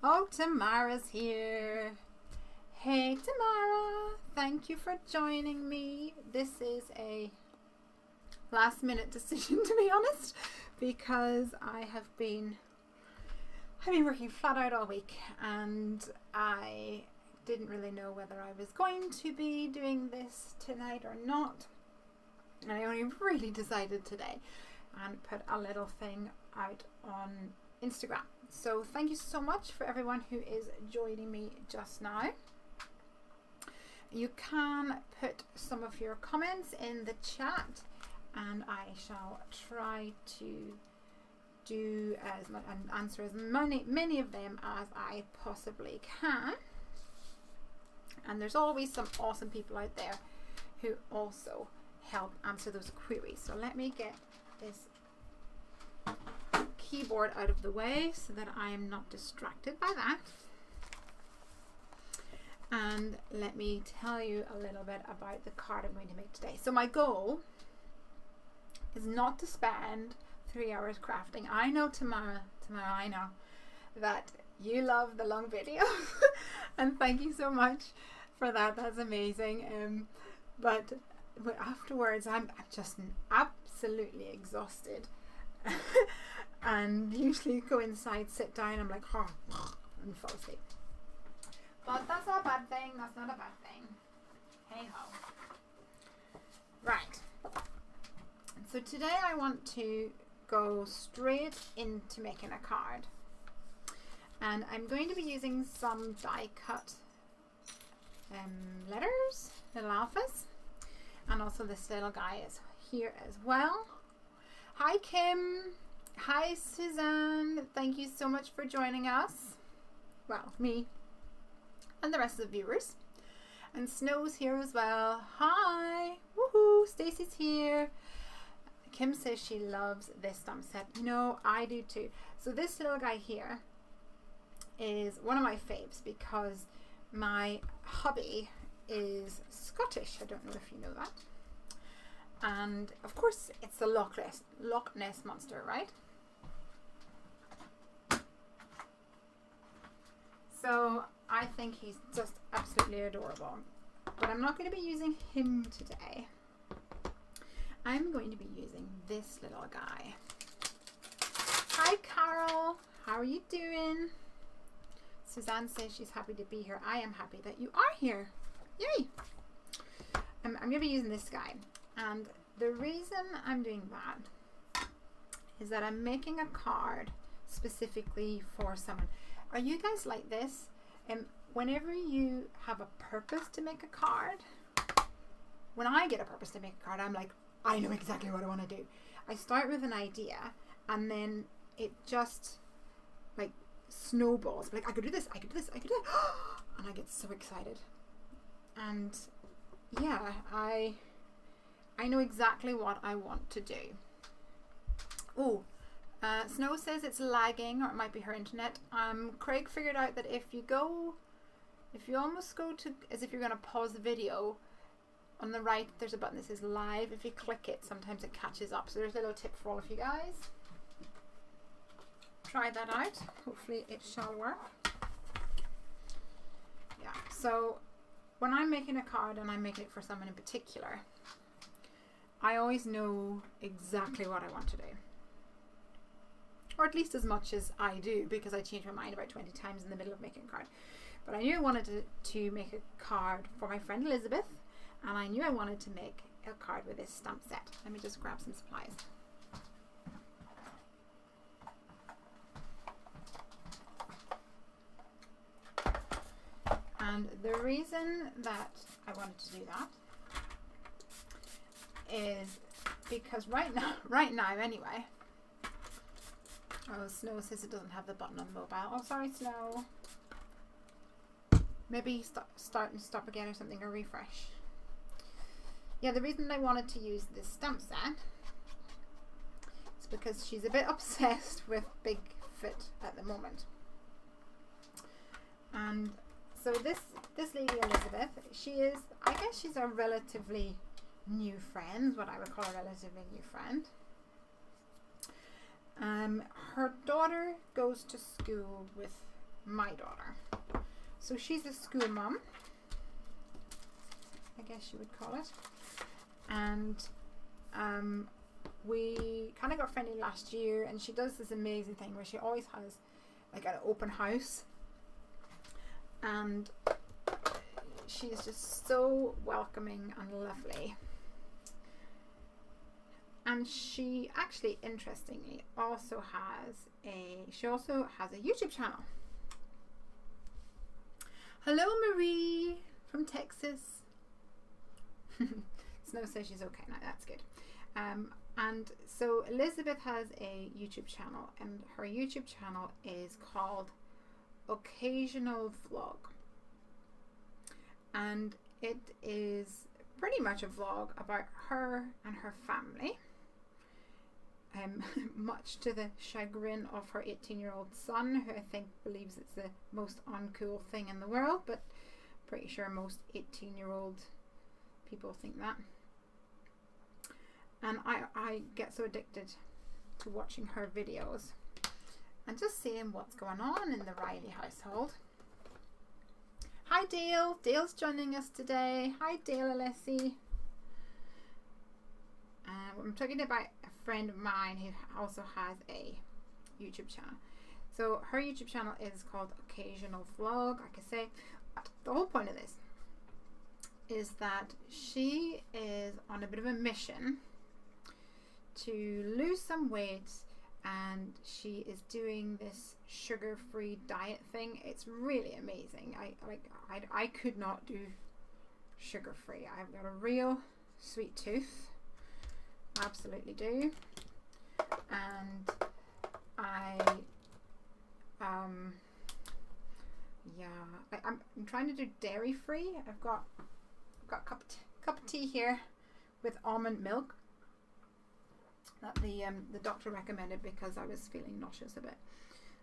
Oh, Tamara's here. Hey, Tamara. Thank you for joining me. This is a last minute decision, to be honest, because I've been working flat out all week and I didn't really know whether I was going to be doing this tonight or not. And I only really decided today and put a little thing out on Instagram. So thank you so much for everyone who is joining me just now. You can put some of your comments in the chat and I shall try to do as much and answer as many of them as I possibly can. And there's always some awesome people out there who also help answer those queries. So let me get this keyboard out of the way so that I am not distracted by that. And let me tell you a little bit about the card I'm going to make today. So my goal is not to spend 3 hours crafting. I know, Tamara, I know that you love the long videos and thank you so much for that. That's amazing. But afterwards I'm just absolutely exhausted and usually go inside, sit down, I'm like, oh, and fall asleep. But that's not a bad thing. That's not a bad thing. Hey ho. Right. So today I want to go straight into making a card. And I'm going to be using some die cut letters, little alphas. And also this little guy is here as well. Hi Kim. Hi Suzanne. Thank you so much for joining us. Well, me and the rest of the viewers. And Snow's here as well. Hi. Woohoo. Stacy's here. Kim says she loves this stamp set. You know, I do too. So this little guy here is one of my faves because my hubby is Scottish. I don't know if you know that. And of course it's the Loch Ness Monster, right? So I think he's just absolutely adorable. But I'm not going to be using him today. I'm going to be using this little guy. Hi Carol, how are you doing? Suzanne says she's happy to be here. I am happy that you are here. Yay! I'm going to be using this guy. And the reason I'm doing that is that I'm making a card specifically for someone. Are you guys like this? Whenever you have a purpose to make a card, when I get a purpose to make a card, I'm like, I know exactly what I want to do. I start with an idea and then it just like snowballs. Like I could do this, I could do this, I could do that. And I get so excited. And yeah, I know exactly what I want to do. Oh, Snow says it's lagging, or it might be her internet. Craig figured out that if you almost go to as if you're going to pause the video, on the right there's a button that says live. If you click it, sometimes it catches up. So there's a little tip for all of you guys. Try that out. Hopefully it shall work. Yeah, so when I'm making a card and I'm making it for someone in particular, I always know exactly what I want to do. Or at least as much as I do, because I change my mind about 20 times in the middle of making a card. But I knew I wanted to make a card for my friend Elizabeth, and I knew I wanted to make a card with this stamp set. Let me just grab some supplies. And the reason that I wanted to do that is because right now anyway. Oh, Snow says it doesn't have the button on mobile. Oh, sorry, Snow. Maybe start and stop again or something, or refresh. Yeah, the reason I wanted to use this stamp set is because she's a bit obsessed with Bigfoot at the moment. And so this lady Elizabeth, she is, I guess she's a relatively new friend, what I would call a relatively new friend. Her daughter goes to school with my daughter. So she's a school mom, I guess you would call it. And we kind of got friendly last year, and she does this amazing thing where she always has like an open house, and she is just so welcoming and lovely. And she actually, interestingly, also has a YouTube channel. Hello, Marie from Texas. Snow says she's okay now. That's good. And so Elizabeth has a YouTube channel, and her YouTube channel is called Occasional Vlog, and it is pretty much a vlog about her and her family, much to the chagrin of her 18-year-old son, who I think believes it's the most uncool thing in the world, but pretty sure most 18-year-old people think that. And I get so addicted to watching her videos and just seeing what's going on in the Riley household. Hi Dale. Dale's joining us today. Hi Dale Alessi. I'm talking about a friend of mine who also has a YouTube channel. So her YouTube channel is called Occasional Vlog, like I say. But the whole point of this is that she is on a bit of a mission to lose some weight, and she is doing this sugar-free diet thing. It's really amazing. I could not do sugar-free. I've got a real sweet tooth, absolutely do, and I'm trying to do dairy-free. I've got a cup of tea here with almond milk that the doctor recommended because I was feeling nauseous a bit.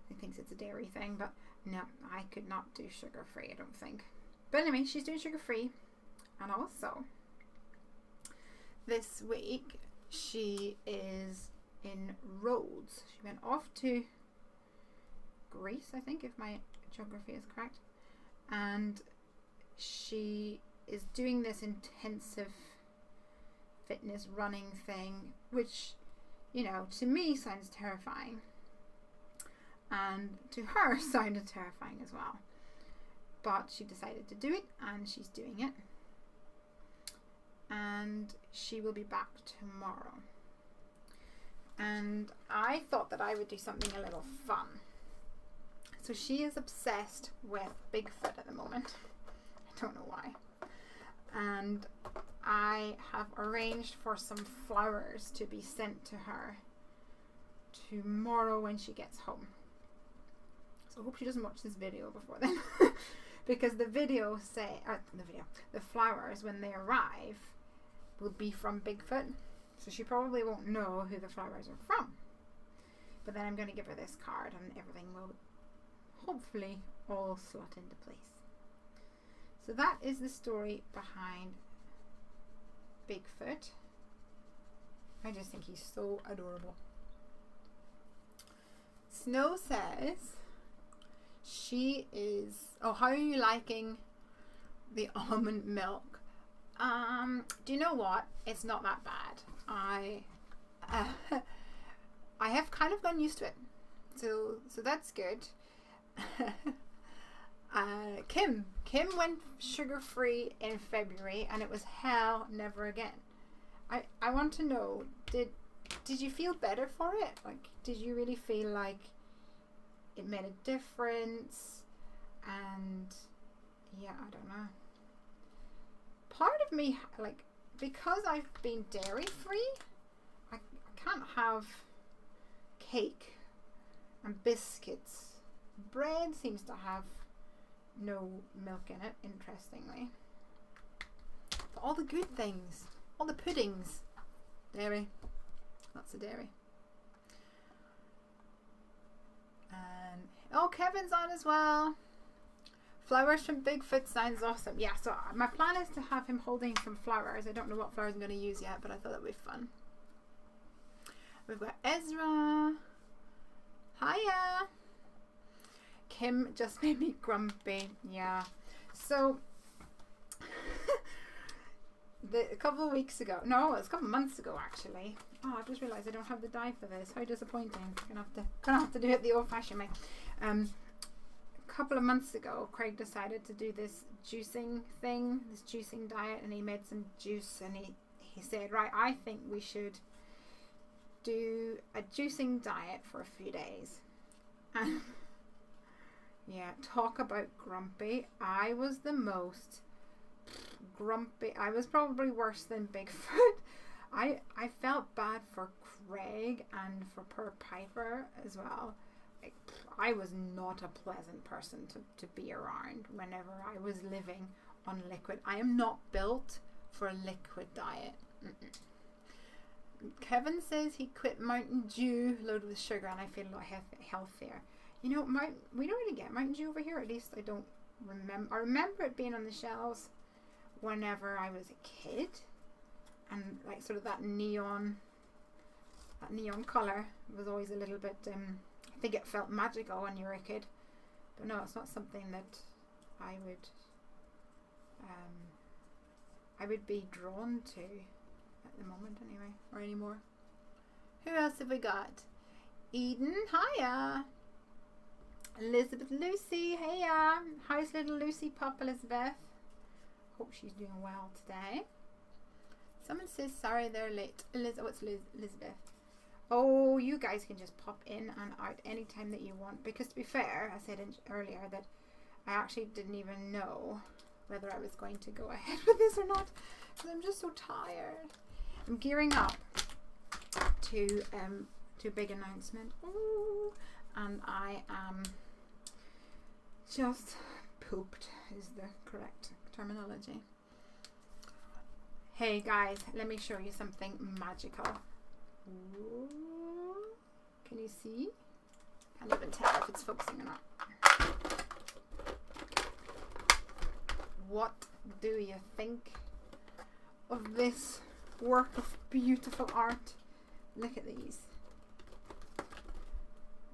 He thinks it's a dairy thing, but no, I could not do sugar free, I don't think. But anyway, she's doing sugar free. And also this week she is in Rhodes. She went off to Greece, I think, if my geography is correct, and she is doing this intensive fitness running thing, which, you know, to me sounds terrifying, and to her sounded terrifying as well. But she decided to do it, and she's doing it, and she will be back tomorrow. And I thought that I would do something a little fun. So she is obsessed with Bigfoot at the moment. I don't know why. And I have arranged for some flowers to be sent to her tomorrow when she gets home. So I hope she doesn't watch this video before then. Because the flowers, when they arrive, will be from Bigfoot. So she probably won't know who the flowers are from. But then I'm going to give her this card, and everything will hopefully all slot into place. So that is the story behind Bigfoot. I just think he's so adorable. Snow says she is, oh, how are you liking the almond milk? Do you know what? It's not that bad. I have kind of gotten used to it. So that's good. Kim went sugar-free in February, and it was hell never again. I want to know, did you feel better for it? Like, did you really feel like it made a difference? And yeah, I don't know. Part of me, like, because I've been dairy-free, I can't have cake and biscuits. Bread seems to have no milk in it, interestingly. But all the good things, all the puddings, dairy. Lots of dairy. And oh, Kevin's on as well. Flowers from Bigfoot sounds awesome. Yeah, so my plan is to have him holding some flowers. I don't know what flowers I'm going to use yet, but I thought that would be fun. We've got Ezra. Hiya. Kim just made me grumpy. Yeah. So a couple of weeks ago, no, it's a couple of months ago actually. Oh, I just realised I don't have the die for this. How disappointing. Gonna have to do it the old-fashioned way. A couple of months ago, Craig decided to do this juicing thing, this juicing diet, and he made some juice, and he said, right, I think we should do a juicing diet for a few days. And yeah, talk about grumpy. I was the most grumpy. I was probably worse than Bigfoot. I felt bad for Craig and for poor Piper as well. I was not a pleasant person to be around whenever I was living on liquid. I am not built for a liquid diet. Kevin says he quit Mountain Dew loaded with sugar, and I feel a lot healthier. You know, we don't really get Mountain Dew over here. At least I don't remember. I remember it being on the shelves whenever I was a kid, and like sort of that neon color was always a little bit. I think it felt magical when you were a kid, but no, it's not something that I would be drawn to at the moment anyway, or anymore. Who else have we got? Eden, hiya. Elizabeth Lucy, heya. How's little Lucy Pop Elizabeth? Hope she's doing well today. Someone says sorry they're late. What's Elizabeth? Oh, you guys can just pop in and out anytime that you want, because to be fair, I said earlier that I actually didn't even know whether I was going to go ahead with this or not, because I'm just so tired. I'm gearing up to a big announcement. Ooh, and I am just pooped is the correct terminology. Hey guys, let me show you something magical. Ooh. Can you see? Can't even tell if it's focusing or not. What do you think of this work of beautiful art? Look at these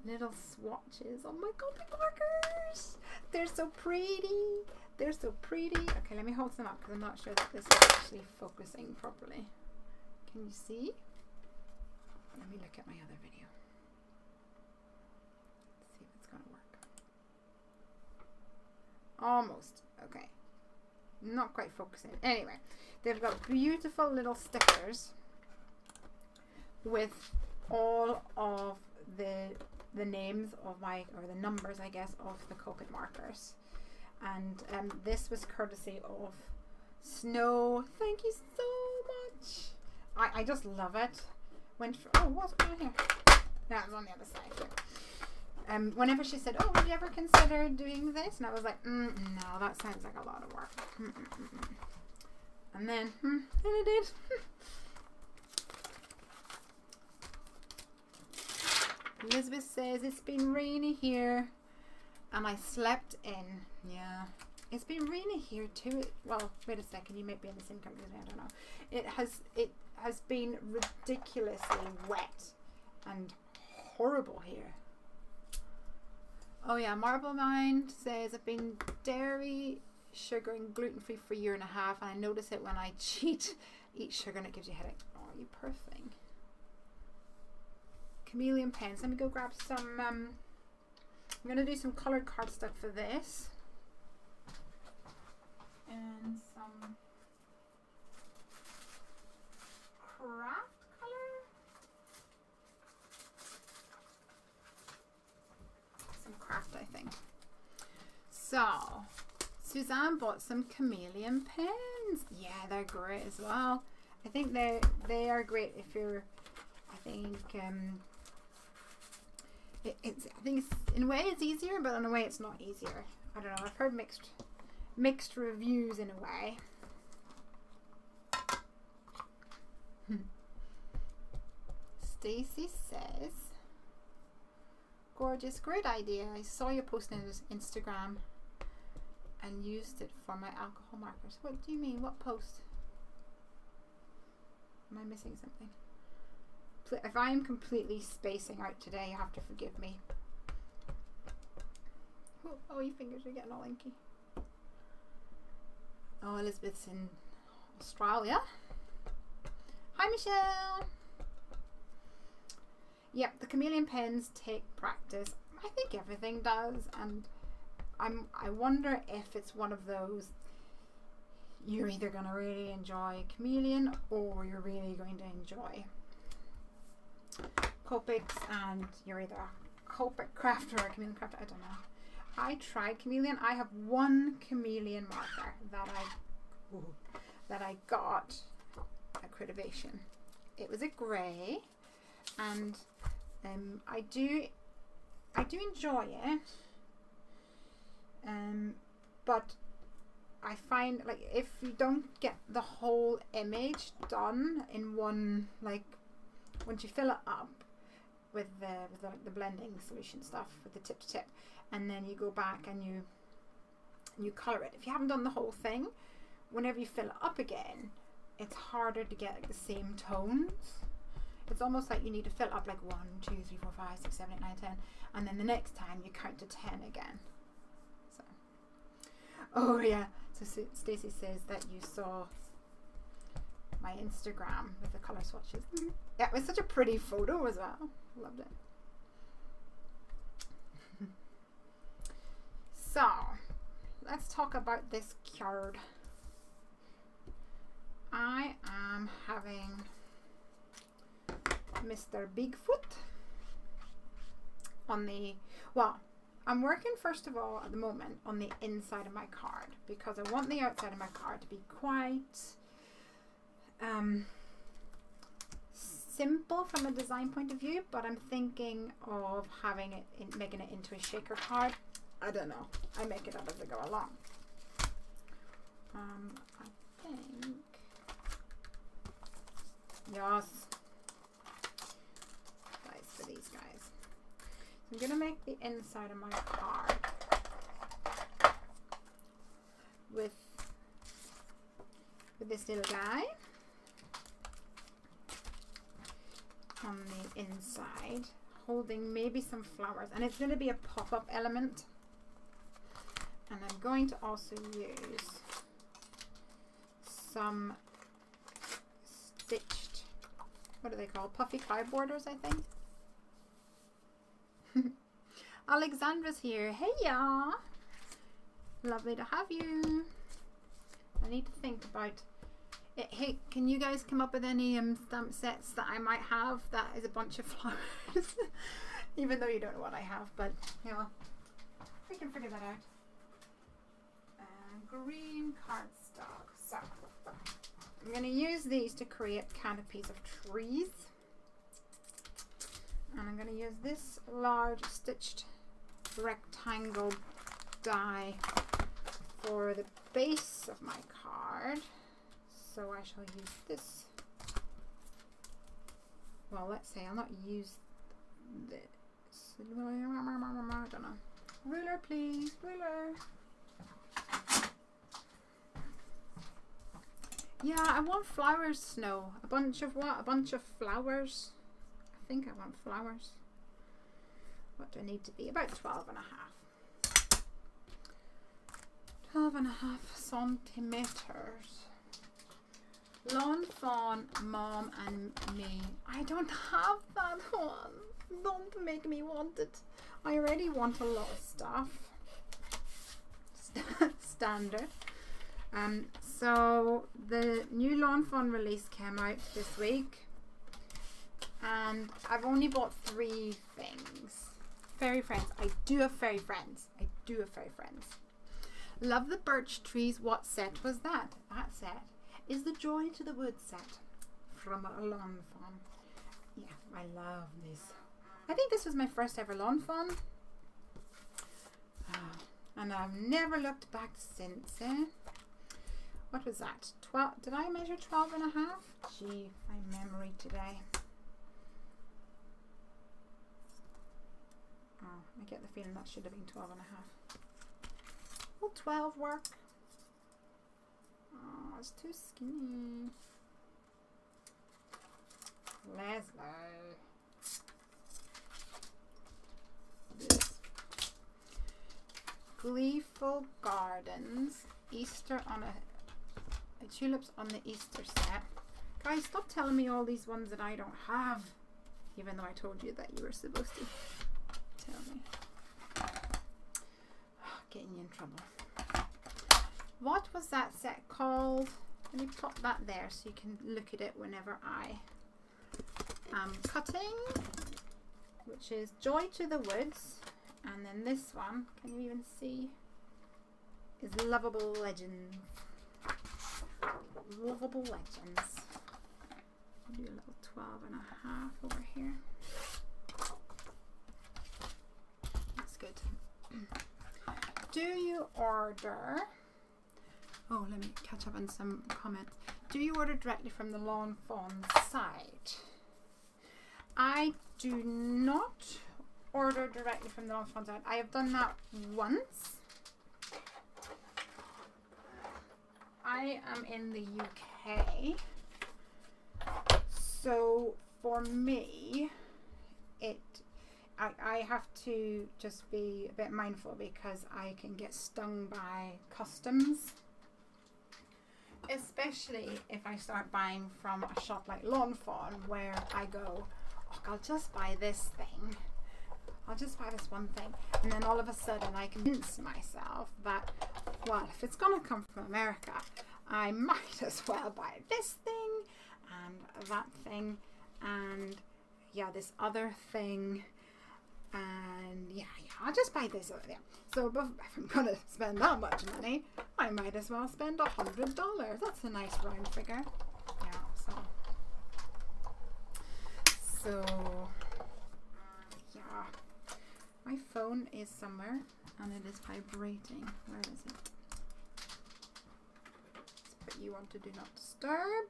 little swatches. Oh my god, big markers! They're so pretty. They're so pretty. Okay, let me hold them up because I'm not sure that this is actually focusing properly. Can you see? Let me look at my other video. Let's see if it's going to work. Almost. Okay. Not quite focusing. Anyway, they've got beautiful little stickers with all of the names of my, or the numbers, I guess, of the Copic markers. And this was courtesy of Snow. Thank you so much. I just love it. Oh, what's going on here? That was on the other side here. Whenever she said, oh, would you ever consider doing this? And I was like, no, that sounds like a lot of work. And then I did. Elizabeth says, it's been rainy here and I slept in. Yeah. It's been rainy here too. Well, wait a second, you might be in the same country as me, I don't know. It has been ridiculously wet and horrible here. Oh yeah, Marble Mind says, I've been dairy, sugar and gluten-free for a year and a half, and I notice it when I eat sugar and it gives you a headache. Oh, you poor thing. Chameleon pens. Let me go grab some, I'm going to do some coloured cardstock for this. And some craft colour. Some craft, I think. So, Suzanne bought some chameleon pens. Yeah, they're great as well. I think they are great if you're, I think it's in a way it's easier, but in a way it's not easier. I don't know. I've heard mixed reviews in a way. Stacy says, gorgeous, great idea. I saw you post on Instagram and used it for my alcohol markers. What do you mean? What post? Am I missing something? If I am completely spacing out today, you have to forgive me. Oh, your fingers are getting all inky. Oh, Elizabeth's in Australia. Hi, Michelle. Yep, the chameleon pens take practice. I think everything does, and I wonder if it's one of those you're either going to really enjoy chameleon or you're really going to enjoy Copics, and you're either a Copic crafter or a chameleon crafter. I don't know. I tried chameleon. I have one chameleon marker that I got at Critivation. It was a grey, and I do enjoy it, but I find like if you don't get the whole image done in one, like once you fill it up with the blending solution stuff with the tip to tip, and then you go back and you color it. If you haven't done the whole thing, whenever you fill it up again, it's harder to get like the same tones. It's almost like you need to fill up like 1, 2, 3, 4, 5, 6, 7, 8, 9, 10, and then the next time you count to 10 again. So, oh yeah. So Stacey says that you saw my Instagram with the color swatches. Yeah, it was such a pretty photo as well. Loved it. So, let's talk about this card. I am having Mr. Bigfoot on the, well, I'm working first of all at the moment on the inside of my card because I want the outside of my card to be quite simple from a design point of view, but I'm thinking of having it, making it into a shaker card. I don't know. I make it up as I go along. I think, yes, nice for these guys. So I'm gonna make the inside of my card with this little guy on the inside, holding maybe some flowers, and it's going to be a pop-up element. And I'm going to also use some stitched, what are they called? Puffy cloud borders, I think. Alexandra's here. Hey y'all. Lovely to have you. I need to think about it. Hey, can you guys come up with any stamp sets that I might have that is a bunch of flowers? Even though you don't know what I have, but you know, we can figure that out. Green cardstock. So I'm going to use these to create canopies of trees, and I'm going to use this large stitched rectangle die for the base of my card. So I shall use this. Well, let's say I'll not use this. I don't know. Ruler, please. Ruler. Yeah, I want flowers, Snow. A bunch of what? A bunch of flowers. I think I want flowers. What do I need to be? About 12 and a half. 12 and a half centimeters. Lawn Fawn, Mom and Me. I don't have that one. Don't make me want it. I already want a lot of stuff. Standard. So the new Lawn Fawn release came out this week, and I've only bought 3 things. Fairy Friends. I do have Fairy Friends. I do have Fairy Friends. Love the Birch Trees. What set was that? That set is the Joy to the Wood set from Lawn Fawn. Yeah, I love this. I think this was my first ever Lawn Fawn. And I've never looked back since. What was that? 12? Did I measure 12 and a half? Gee, my memory today. Oh, I get the feeling that should have been 12 and a half. Will 12 work? Oh, it's too skinny. Lesley. Gleeful Gardens, Easter on a tulips on the Easter set. Guys, stop telling me all these ones that I don't have, even though I told you that you were supposed to tell me. Getting you in trouble. What was that set called? Let me pop that there so you can look at it whenever I am cutting, which is Joy to the Woods. And then this one, can you even see, is Loveable Legends. Loveable Legends. Do a little 12.5 over here. That's good. Do you order, oh, let me catch up on some comments. Do you order directly from the Lawn Fawn site? I do not order directly from the Lawn Fawn site. I have done that once. I am in the UK, so for me, I have to just be a bit mindful because I can get stung by customs, especially if I start buying from a shop like Lawn Fawn, where I go, oh, I'll just buy this thing. I'll just buy this one thing, and then all of a sudden I convince myself that, well, if it's gonna come from America, I might as well buy this thing and that thing and yeah, this other thing, and yeah, I'll just buy this over there. So if I'm gonna spend that much money, I might as well spend $100. That's a nice round figure. Yeah, so yeah. My phone is somewhere and it is vibrating. Where is it? Let's put you on to do not disturb.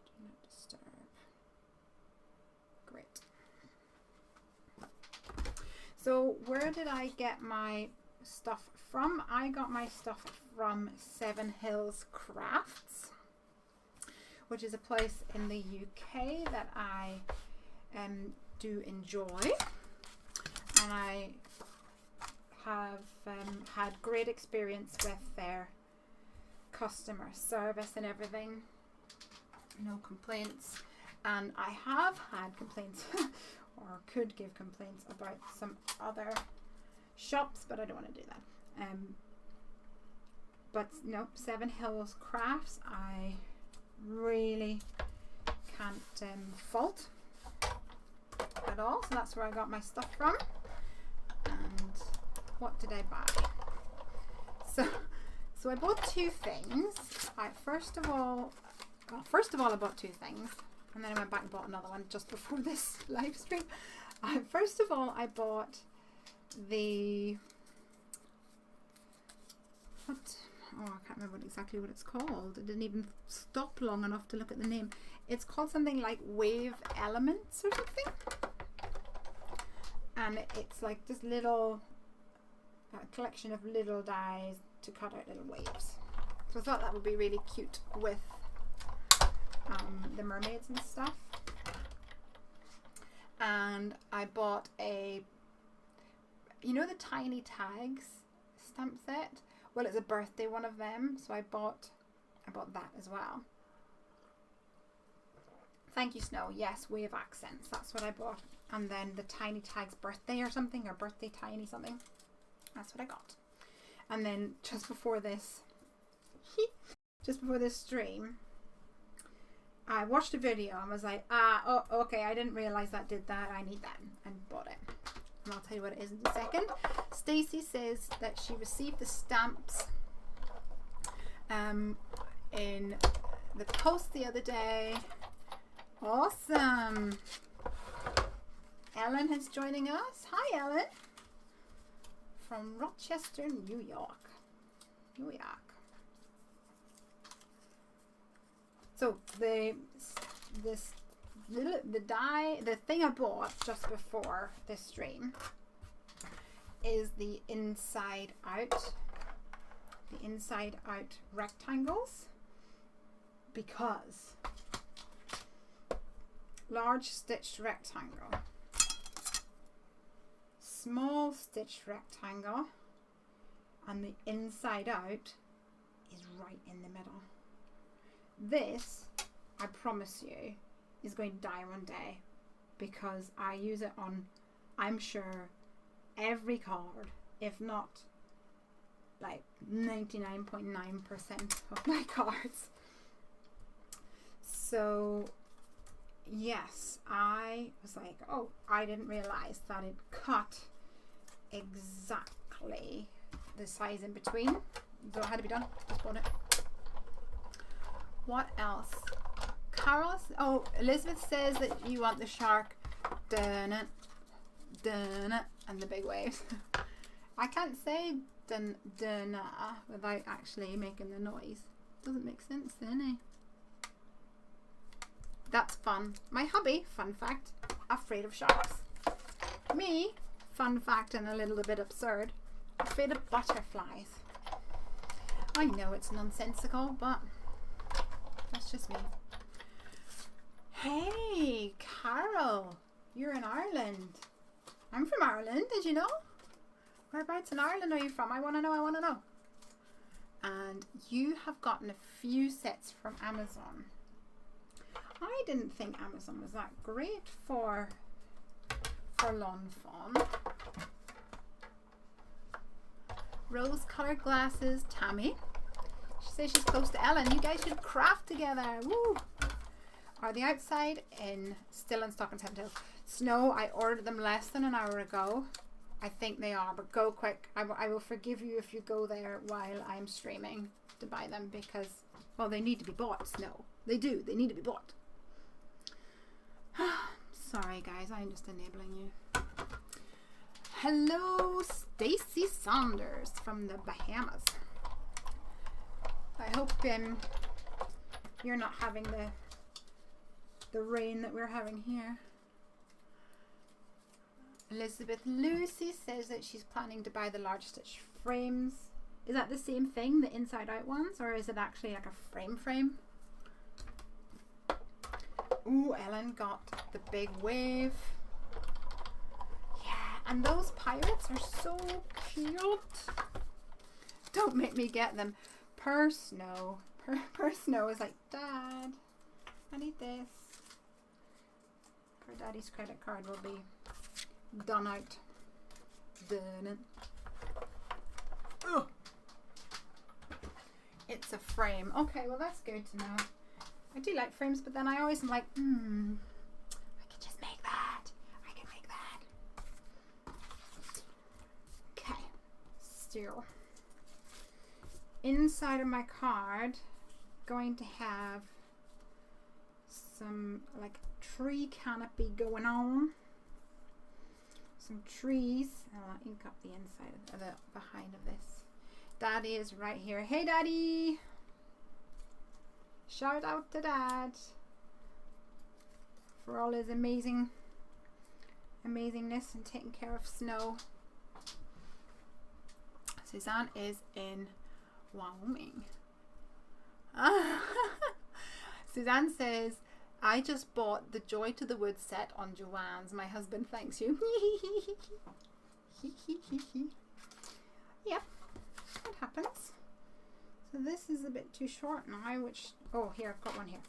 Do not disturb. Great. So where did I get my stuff from? I got my stuff from Seven Hills Crafts, which is a place in the UK that I do enjoy, and I have had great experience with their customer service and everything. No complaints, and I have had complaints or could give complaints about some other shops, but I don't want to do that. But no, Seven Hills Crafts I really can't fault at all. So that's where I got my stuff from. And what did I buy? So I bought two things. First of all I bought two things, and then I went back and bought another one just before this live stream. First of all, I bought the oh, I can't remember exactly what it's called. I didn't even stop long enough to look at the name. It's called something like Wave Elements or something. And it's like this little collection of little dies to cut out little waves. So I thought that would be really cute with the mermaids and stuff. And I bought a, you know, the tiny tags stamp set? Well, it's a birthday one of them, so I bought that as well. Thank you, Snow. Yes, Wave Accents. That's what I bought. And then the Tiny Tags birthday or something, or birthday tiny something. That's what I got. And then just before this stream, I watched a video and was like, oh, okay, I didn't realize that did that. I need that, and bought it. And I'll tell you what it is in a second. Stacy says that she received the stamps in the post the other day. Awesome. Ellen is joining us. Hi, Ellen. From Rochester, New York. So the thing I bought just before this stream is the inside out rectangles, because large stitched rectangle stitch rectangle, and the inside out is right in the middle. This, I promise you, is going to die one day, because I use it on, I'm sure, every card, if not like 99.9% of my cards. So yes, I was like, oh, I didn't realize that it cut exactly the size in between, so it had to be done. Just bought it. What else? Carol, oh, Elizabeth says that you want the shark, dun it, and the big waves. I can't say dun without actually making the noise. Doesn't make sense then, eh? That's fun. My hubby, fun fact, afraid of sharks. Me, fun fact and a little bit absurd, afraid of butterflies. I know it's nonsensical, but that's just me. Hey, Carol, you're in Ireland. I'm from Ireland, did you know? Whereabouts in Ireland are you from? I want to know, I want to know. And you have gotten a few sets from Amazon. I didn't think Amazon was that great for Lawn Fawn. Rose colored glasses, Tammy. She says she's close to Ellen. You guys should craft together. Woo! Are the outside still in stock in September? Snow, I ordered them less than an hour ago. I think they are, but go quick. I will forgive you if you go there while I'm streaming to buy them, because, well, they need to be bought, Snow. They do. They need to be bought. Sorry, guys. I'm just enabling you. Hello, Stacy Saunders from the Bahamas. I hope you're not having the rain that we're having here. Elizabeth Lucy says that she's planning to buy the large stitch frames. Is that the same thing, the inside out ones, or is it actually like a frame? Ooh, Ellen got the big wave. Yeah, and those pirates are so cute. Don't make me get them. Per Snow is like, Dad, I need this. Her daddy's credit card will be done out. Done it. Ugh. It's a frame. Okay, well that's good to know. I do like frames, but then I always am like, I could just make that. I can make that. Okay. Still. Inside of my card, going to have some like tree canopy going on. Some trees. I'll ink up the inside of the behind of this. Daddy is right here. Hey, Daddy! Shout out to Dad for all his amazingness and taking care of Snow. Suzanne is in Wyoming. Suzanne says, I just bought the Joy to the Woods set on Joanne's. My husband thanks you. Yep, that happens. So this is a bit too short now, which, oh, here, I've got one here.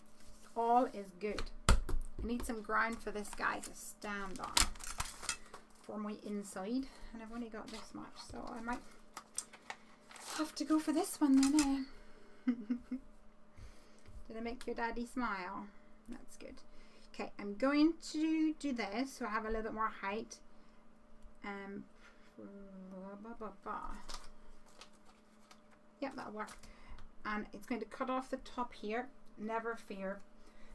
All is good. I need some ground for this guy to stand on for my inside, and I've only got this much, so I might have to go for this one then, eh? Did I make your daddy smile? That's good. Okay, I'm going to do this so I have a little bit more height. Yep, that'll work. And it's going to cut off the top here, never fear,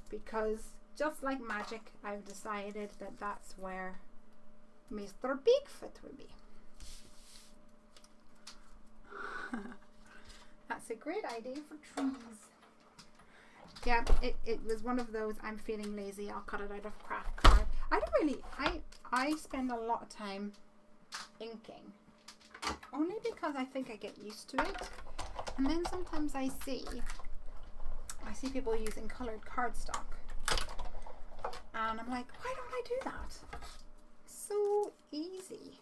because just like magic, I've decided that that's where Mr. Bigfoot will be. That's a great idea for trees. Yeah, it was one of those, I'm feeling lazy, I'll cut it out of craft card. I spend a lot of time inking, only because I think I get used to it. And then sometimes I see people using colored cardstock, and I'm like, why don't I do that? It's so easy.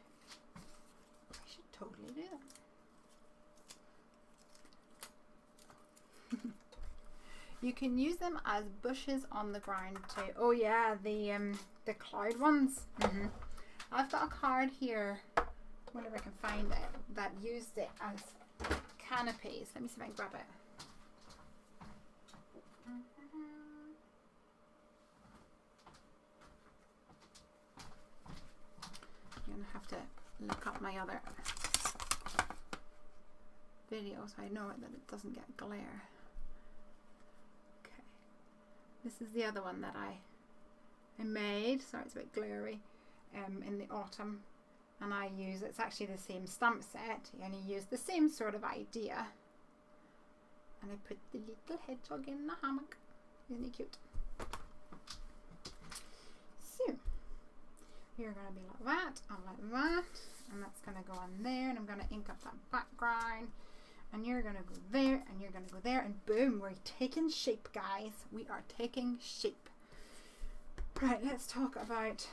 You can use them as bushes on the ground too. Oh yeah, the cloud ones. I've got a card here, whenever I can find it, that used it as canopies. Let me see if I can grab it. I'm gonna have to look up my other video so I know that it doesn't get glare. Okay, this is the other one that I made. Sorry, it's a bit glary. In the autumn, and I use, it's actually the same stamp set, and I use the same sort of idea, and I put the little hedgehog in the hammock. Isn't he cute? So you're going to be like that and like that, and that's going to go on there, and I'm going to ink up that background, and you're going to go there, and you're going to go there, and boom, we're taking shape, guys. We are taking shape. Right, let's talk about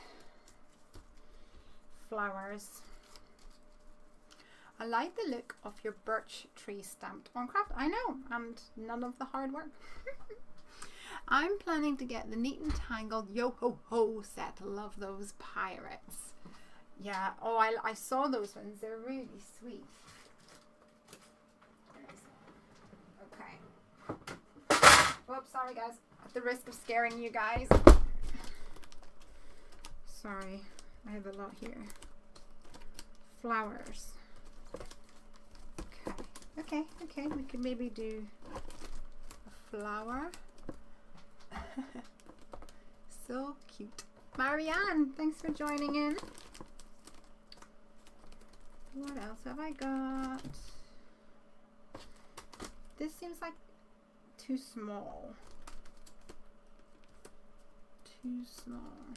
flowers. I like the look of your birch tree stamped on craft. I know, and none of the hard work. I'm planning to get the Neat and Tangled Yo Ho Ho set. Love those pirates. Yeah, oh, I saw those ones. They're really sweet. Okay. Whoops, sorry guys. At the risk of scaring you guys. Sorry. I have a lot here. Flowers. Okay. We could maybe do a flower. So cute. Marianne, thanks for joining in. What else have I got? This seems like too small. Too small.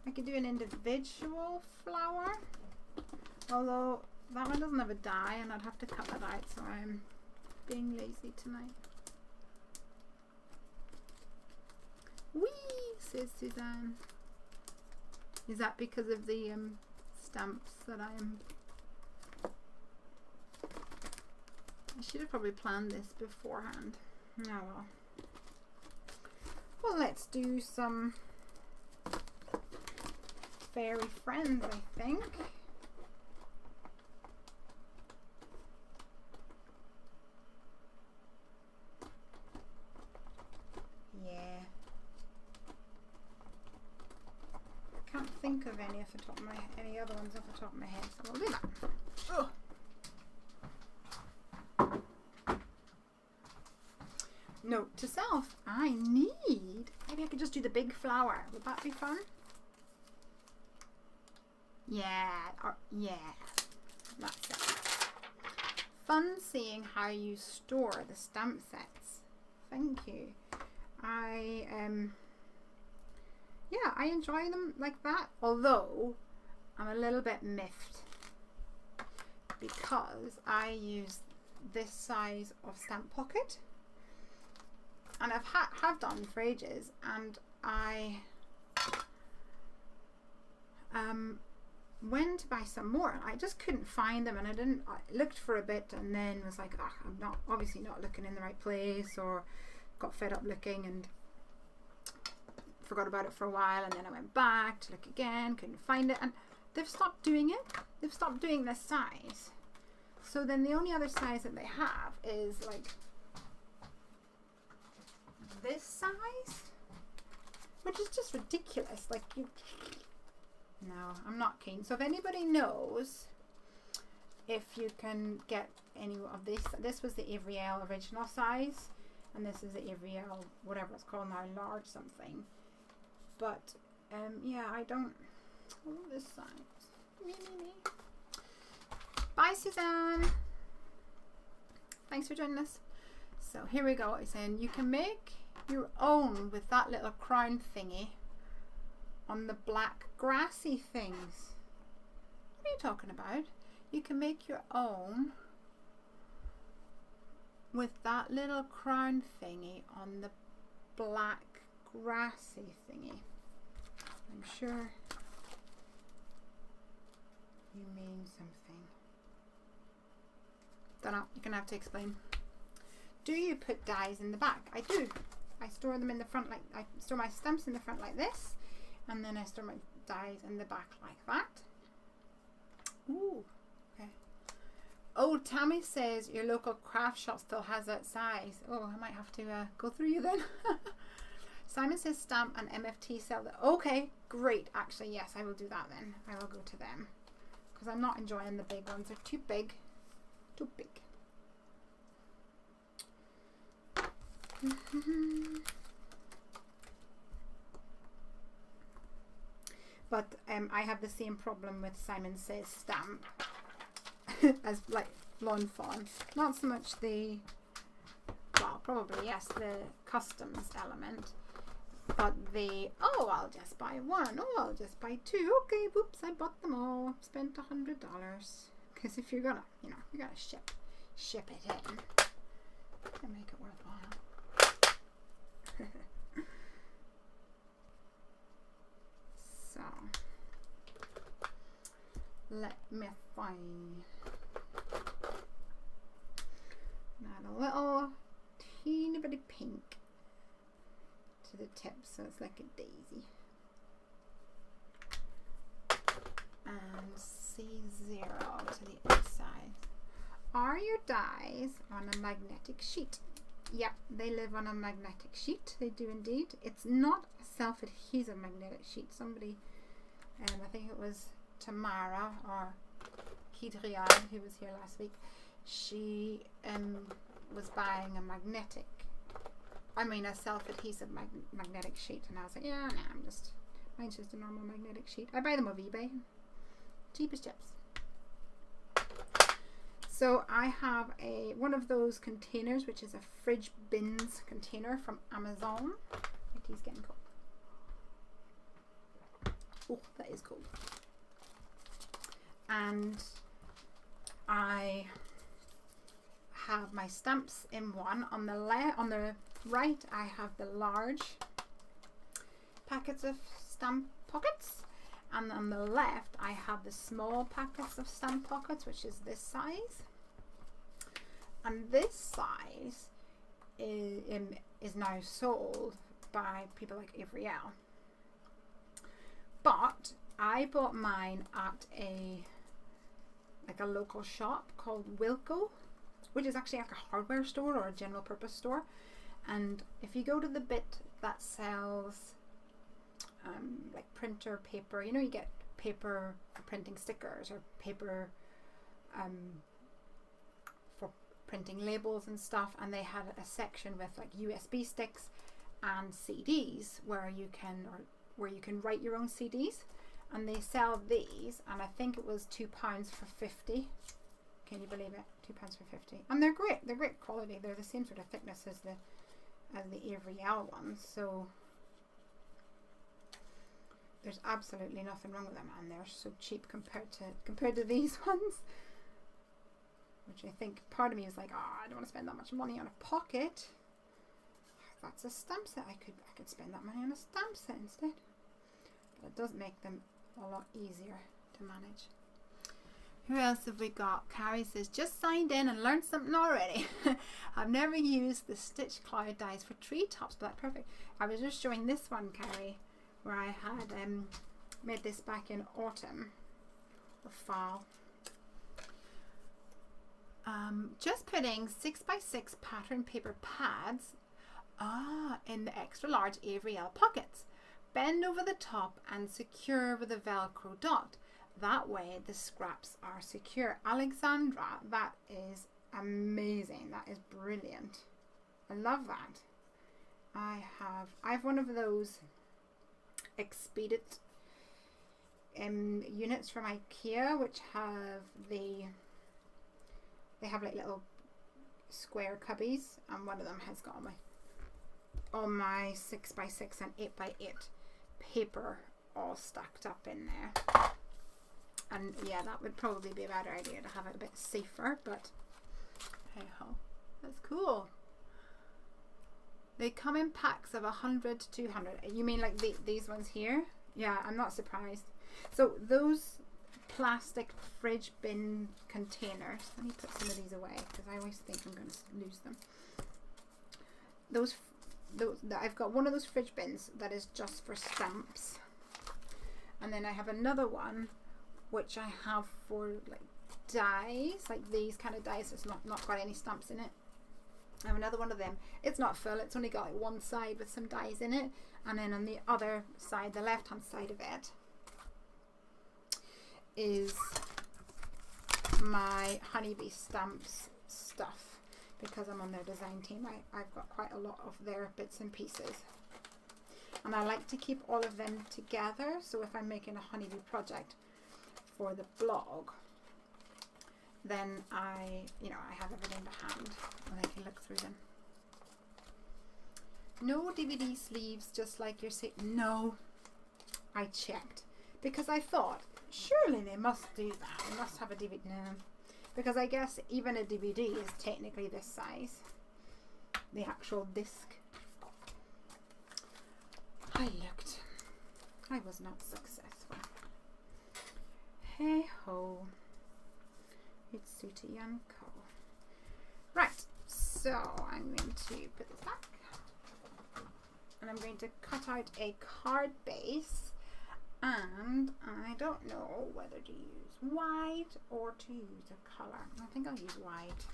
I could do an individual flower, although that one doesn't have a die and I'd have to cut that out, so I'm being lazy tonight. Whee, says Suzanne. Is that because of the stamps that I should have probably planned this beforehand. Oh well. Well, let's do some fairy friends, I think. Yeah. Can't think of any off the top of my any other ones off the top of my head, so we'll do that. Ugh. Note to self, maybe I could just do the big flower. Would that be fun? Yeah, yeah, that's it. Fun seeing how you store the stamp sets. Thank you. Yeah, I enjoy them like that, although I'm a little bit miffed because I use this size of stamp pocket. And I've have done for ages, and I went to buy some more and I just couldn't find them, and I looked for a bit and then was like, oh, I'm obviously not looking in the right place, or got fed up looking and forgot about it for a while, and then I went back to look again, couldn't find it, and they've stopped doing it. They've stopped doing this size. So then the only other size that they have is like this size, which is just ridiculous. Like, no, I'm not keen. So if anybody knows if you can get any of this was the Avriel original size, and this is the Avriel whatever it's called now, large something. But yeah, I want this size. Me. Bye, Suzanne. Thanks for joining us. So here we go. It's saying you can make your own with that little crown thingy on the black grassy things. What are you talking about? You can make your own with that little crown thingy on the black grassy thingy. I'm sure You mean something. Don't know. You're going to have to explain. Do you put dies in the back? I do. I store them in the front like, I store my stamps in the front like this, and then I store my dies in the back like that. Ooh, okay. Oh, Tammy says your local craft shop still has that size. Oh, I might have to go through you then. Simon says stamp and MFT sell that. Okay, great. Actually, yes, I will do that then. I will go to them because I'm not enjoying the big ones. They're too big. Too big. But I have the same problem with Simon Says stamp as like Lawn Fawn. Not so much the, well, probably yes, the customs element, but the, oh, I'll just buy one, oh, I'll just buy two, okay, whoops, I bought them all, spent $100. Because if you're gonna, you know, you're gonna ship it in and make it worthwhile. So let me find add a little teeny bitty pink to the tip so it's like a daisy, and C0 to the inside. Are your dies on a magnetic sheet? Yep, they live on a magnetic sheet. They do indeed. It's not a self-adhesive magnetic sheet. Somebody, I think it was Tamara or Kidrian who was here last week. She was buying a self-adhesive magnetic sheet, and I was like, yeah, nah, mine's just a normal magnetic sheet. I buy them off eBay, cheap as chips. So I have one of those containers, which is a fridge bins container from Amazon. It is getting cold. Oh, that is cold. And I have my stamps in one. On the right, I have the large packets of stamp pockets, and on the left, I have the small packets of stamp pockets, which is this size. And this size is now sold by people like Avriel. But I bought mine at a local shop called Wilco, which is actually like a hardware store or a general purpose store. And if you go to the bit that sells like printer paper, you know, you get paper for printing stickers or paper for printing labels and stuff, and they had a section with like USB sticks and CDs where you can write your own CDs, and they sell these, and I think it was £2 for 50. Can you believe it? £2 for 50, and they're great. They're great quality. They're the same sort of thickness as the Avriel ones, so there's absolutely nothing wrong with them, and they're so cheap compared to these ones. Which I think part of me is like, oh, I don't want to spend that much money on a pocket. That's a stamp set. I could spend that money on a stamp set instead. But it does make them a lot easier to manage. Who else have we got? Carrie says, just signed in and learned something already. I've never used the stitch cloud dies for treetops, but that's perfect. I was just showing this one, Carrie, where I had made this back in autumn or fall. Just putting 6x6 pattern paper pads in the extra large Avriel pockets. Bend over the top and secure with a Velcro dot. That way the scraps are secure. Alexandra, that is amazing. That is brilliant. I love that. I have one of those Expedit units from IKEA, which have they have like little square cubbies, and one of them has got all my 6x6 and 8x8 paper all stacked up in there. And yeah, that would probably be a better idea to have it a bit safer, but hey ho, that's cool. They come in packs of 100 to 200. You mean like these ones here? Yeah, I'm not surprised. So those plastic fridge bin containers. Let me put some of these away because I always think I'm going to lose them. Those I've got one of those fridge bins that is just for stamps, and then I have another one which I have for like dies, like these kind of dies. It's not got any stamps in it. I have another one of them. It's not full. It's only got like one side with some dies in it, and then on the other side, the left hand side of it, is my honeybee stamps stuff, because I'm on their design team. I've got quite a lot of their bits and pieces, and I like to keep all of them together, so if I'm making a honeybee project for the blog, then I have everything to hand and I can look through them. No DVD sleeves, just like you're saying. No, I checked because I thought surely they must do that. They must have a DVD. No, because I guess even a DVD is technically this size, the actual disc. I looked. I was not successful. Hey ho. It's Sooty and Co. Right, so I'm going to put this back, and I'm going to cut out a card base, and I don't know whether to use white or to use a color. I think I'll use white,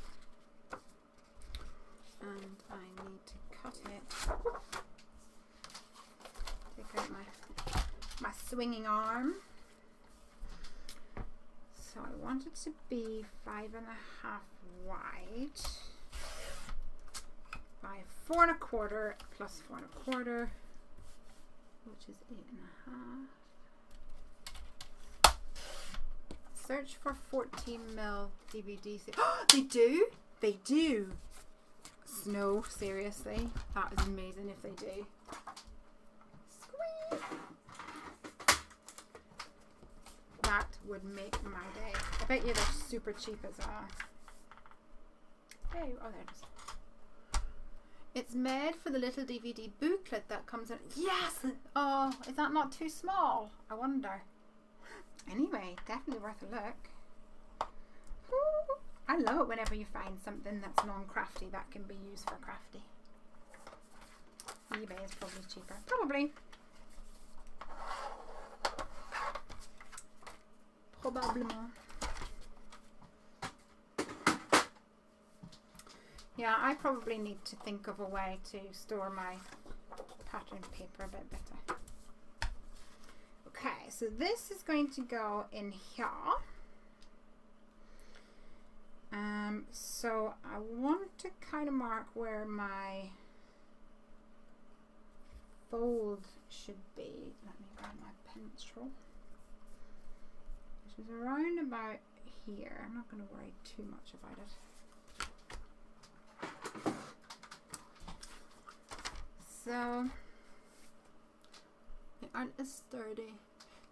and I need to cut it. Take out my swinging arm. So I want it to be 5.5 wide by 4.25 plus 4.25, which is 8.5. Search for 14mm DVDs. Oh, they do? They do. Snow, seriously? That is amazing if they do. Squeeze. That would make my day. I bet you they're super cheap as well. Hey, oh, there it is. It's made for the little DVD booklet that comes in. Yes! Oh, is that not too small? I wonder. Anyway, definitely worth a look. Ooh, I love it whenever you find something that's non-crafty that can be used for crafty. eBay is probably cheaper. Probably. Probablement. Yeah, I probably need to think of a way to store my pattern paper a bit better. Okay, so this is going to go in here. So I want to kind of mark where my fold should be. Let me grab my pencil. Which is around about here. I'm not going to worry too much about it. So they aren't as sturdy.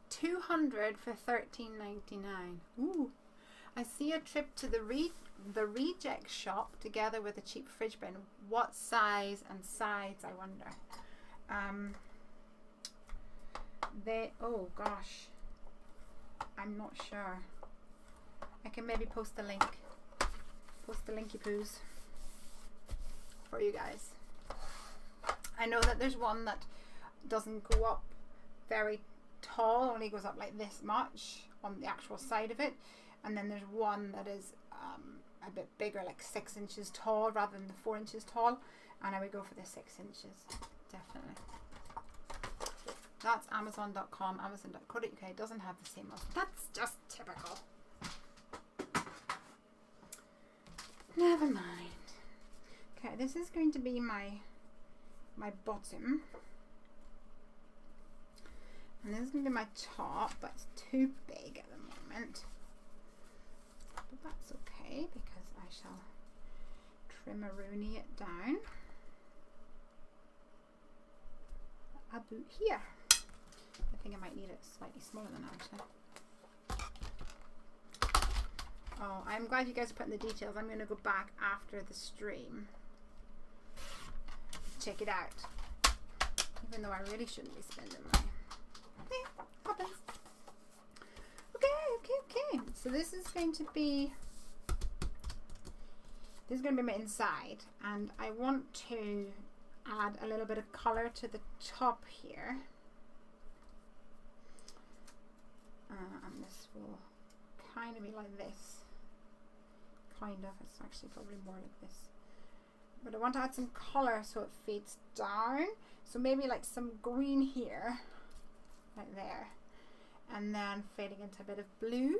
200 for $13.99. Ooh! I see a trip to the reject shop together with a cheap fridge bin. What size and sides, I wonder. Oh gosh, I'm not sure. I can maybe post the link. Post the linky poos for you guys. I know that there's one that doesn't go up very tall, only goes up like this much on the actual side of it, and then there's one that is a bit bigger, like 6 inches tall rather than the 4 inches tall, and I would go for the 6 inches, definitely. That's amazon.com, amazon.co.uk doesn't have the same one. That's just typical. Never mind. Okay, this is going to be my bottom. And this is going to be my top, but it's too big at the moment. But that's okay, because I shall trim-a-rooney it down. About here. I think I might need it slightly smaller than that, actually. Oh, I'm glad you guys are putting the details. I'm going to go back after the stream. Check it out. Even though I really shouldn't be spending money. Okay, happens. Okay. So this is going to be my inside, and I want to add a little bit of color to the top here. And this will kind of be like this. Kind of, it's actually probably more like this. But I want to add some color so it fades down. So maybe like some green here, like there. And then fading into a bit of blue.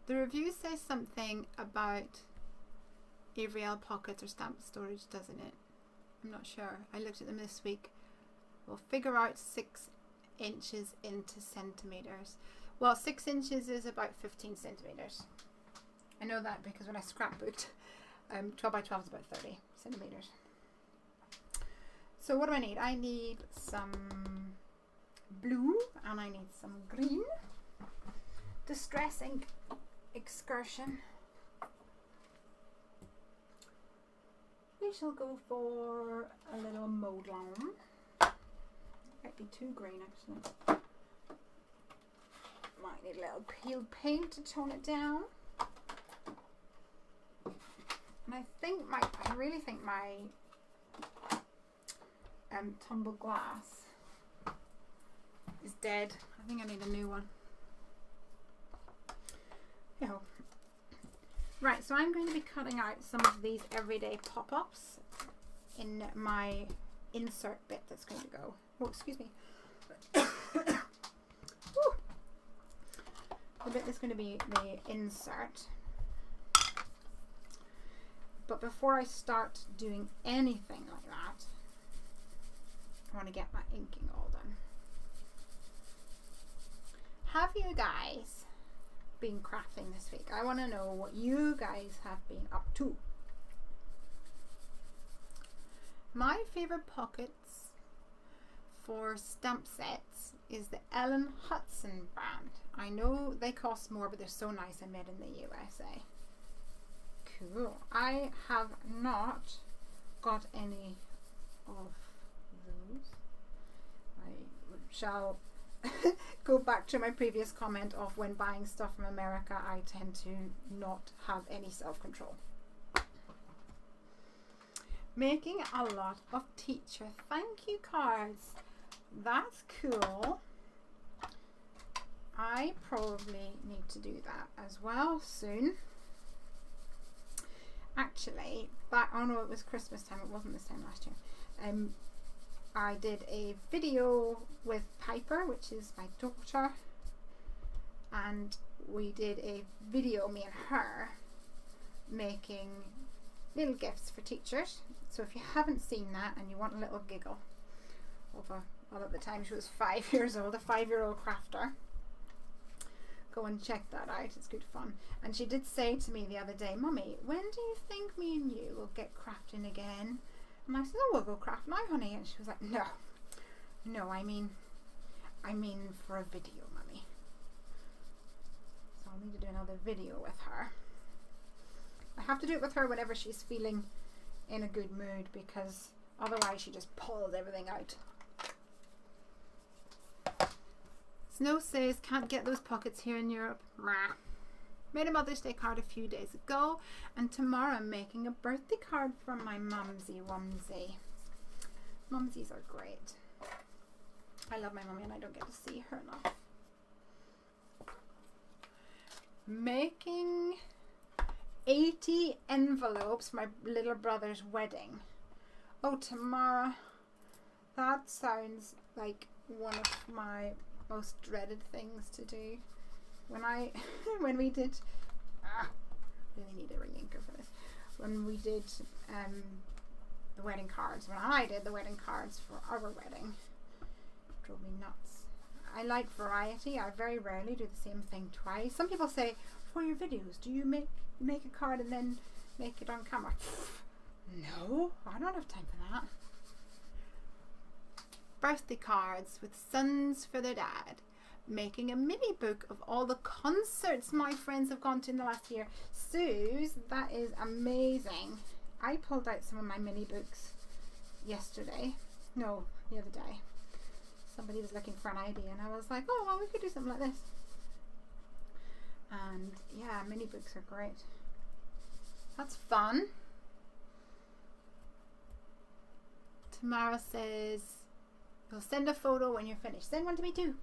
The review says something about Ariel pockets or stamp storage, doesn't it? I'm not sure. I looked at them this week. We'll figure out 6 inches into centimeters. Well, 6 inches is about 15 centimeters. I know that because when I scrapbooked, 12 by 12 is about 30 centimeters. So what do I need? I need some blue and I need some green. Distress Ink Excursion. We shall go for a little Modelon. Might be too green actually. Might need a little peel paint to tone it down. And I really think my tumble glass is dead. I think I need a new one. Yeah. Right, so I'm going to be cutting out some of these everyday pop-ups in my insert bit that's going to go. Oh, excuse me. The bit that's going to be the insert. But before I start doing anything like that, I want to get my inking all done. Have you guys been crafting this week? I want to know what you guys have been up to. My favorite pockets for stamp sets is the Ellen Hudson brand. I know they cost more, but they're so nice and made in the USA. Cool. I have not got any of those. I shall go back to my previous comment of when buying stuff from America, I tend to not have any self-control. Making a lot of teacher thank you cards. That's cool. I probably need to do that as well soon. Actually, oh no, it was Christmas time. It wasn't this time last year. I did a video with Piper, which is my daughter, and we did a video, me and her, making little gifts for teachers. So if you haven't seen that and you want a little giggle of well, at the time she was 5 years old, a 5-year-old crafter, go and check that out. It's good fun. And she did say to me the other day, Mummy, when do you think me and you will get crafting again? And I said, oh, we'll go craft now, honey. And she was like, no, I mean for a video, Mummy. So I'll need to do another video with her. I have to do it with her whenever she's feeling in a good mood, because otherwise she just pulls everything out. Snow says, can't get those pockets here in Europe. Rah. Made a Mother's Day card a few days ago, and tomorrow I'm making a birthday card from my mumsy wumsy. Mumsies are great. I love my mummy and I don't get to see her enough. Making 80 envelopes for my little brother's wedding. Oh, Tamara, that sounds like one of my most dreaded things to do. When we did, really need a ring inker for this. When we did the wedding cards, when I did the wedding cards for our wedding, it drove me nuts. I like variety. I very rarely do the same thing twice. Some people say, for your videos, do you make a card and then make it on camera? No, I don't have time for that. Birthday cards with sons for their dad. Making a mini book of all the concerts my friends have gone to in the last year. Suze, that is amazing. I pulled out some of my mini books the other day. So somebody was looking for an idea, and I was like, oh, well, we could do something like this. And yeah, mini books are great. That's fun. Tamara says, you'll send a photo when you're finished. Send one to me too.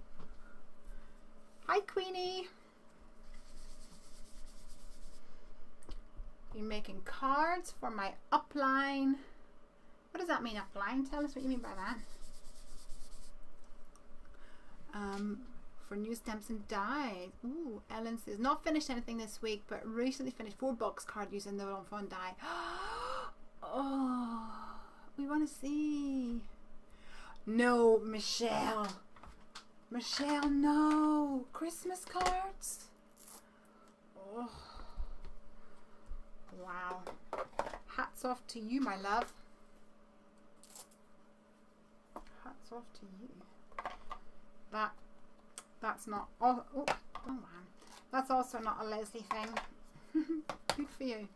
Hi, Queenie. You're making cards for my upline. What does that mean, upline? Tell us what you mean by that. For new stamps and dies. Ooh, Ellen says, not finished anything this week, but recently finished 4 box card using the Lawn Fawn die. Oh, we want to see. No, Michelle. Michelle, no. Christmas cards? Oh. Wow. Hats off to you, my love. Hats off to you. That's not, oh man. That's also not a Lesley thing. Good for you.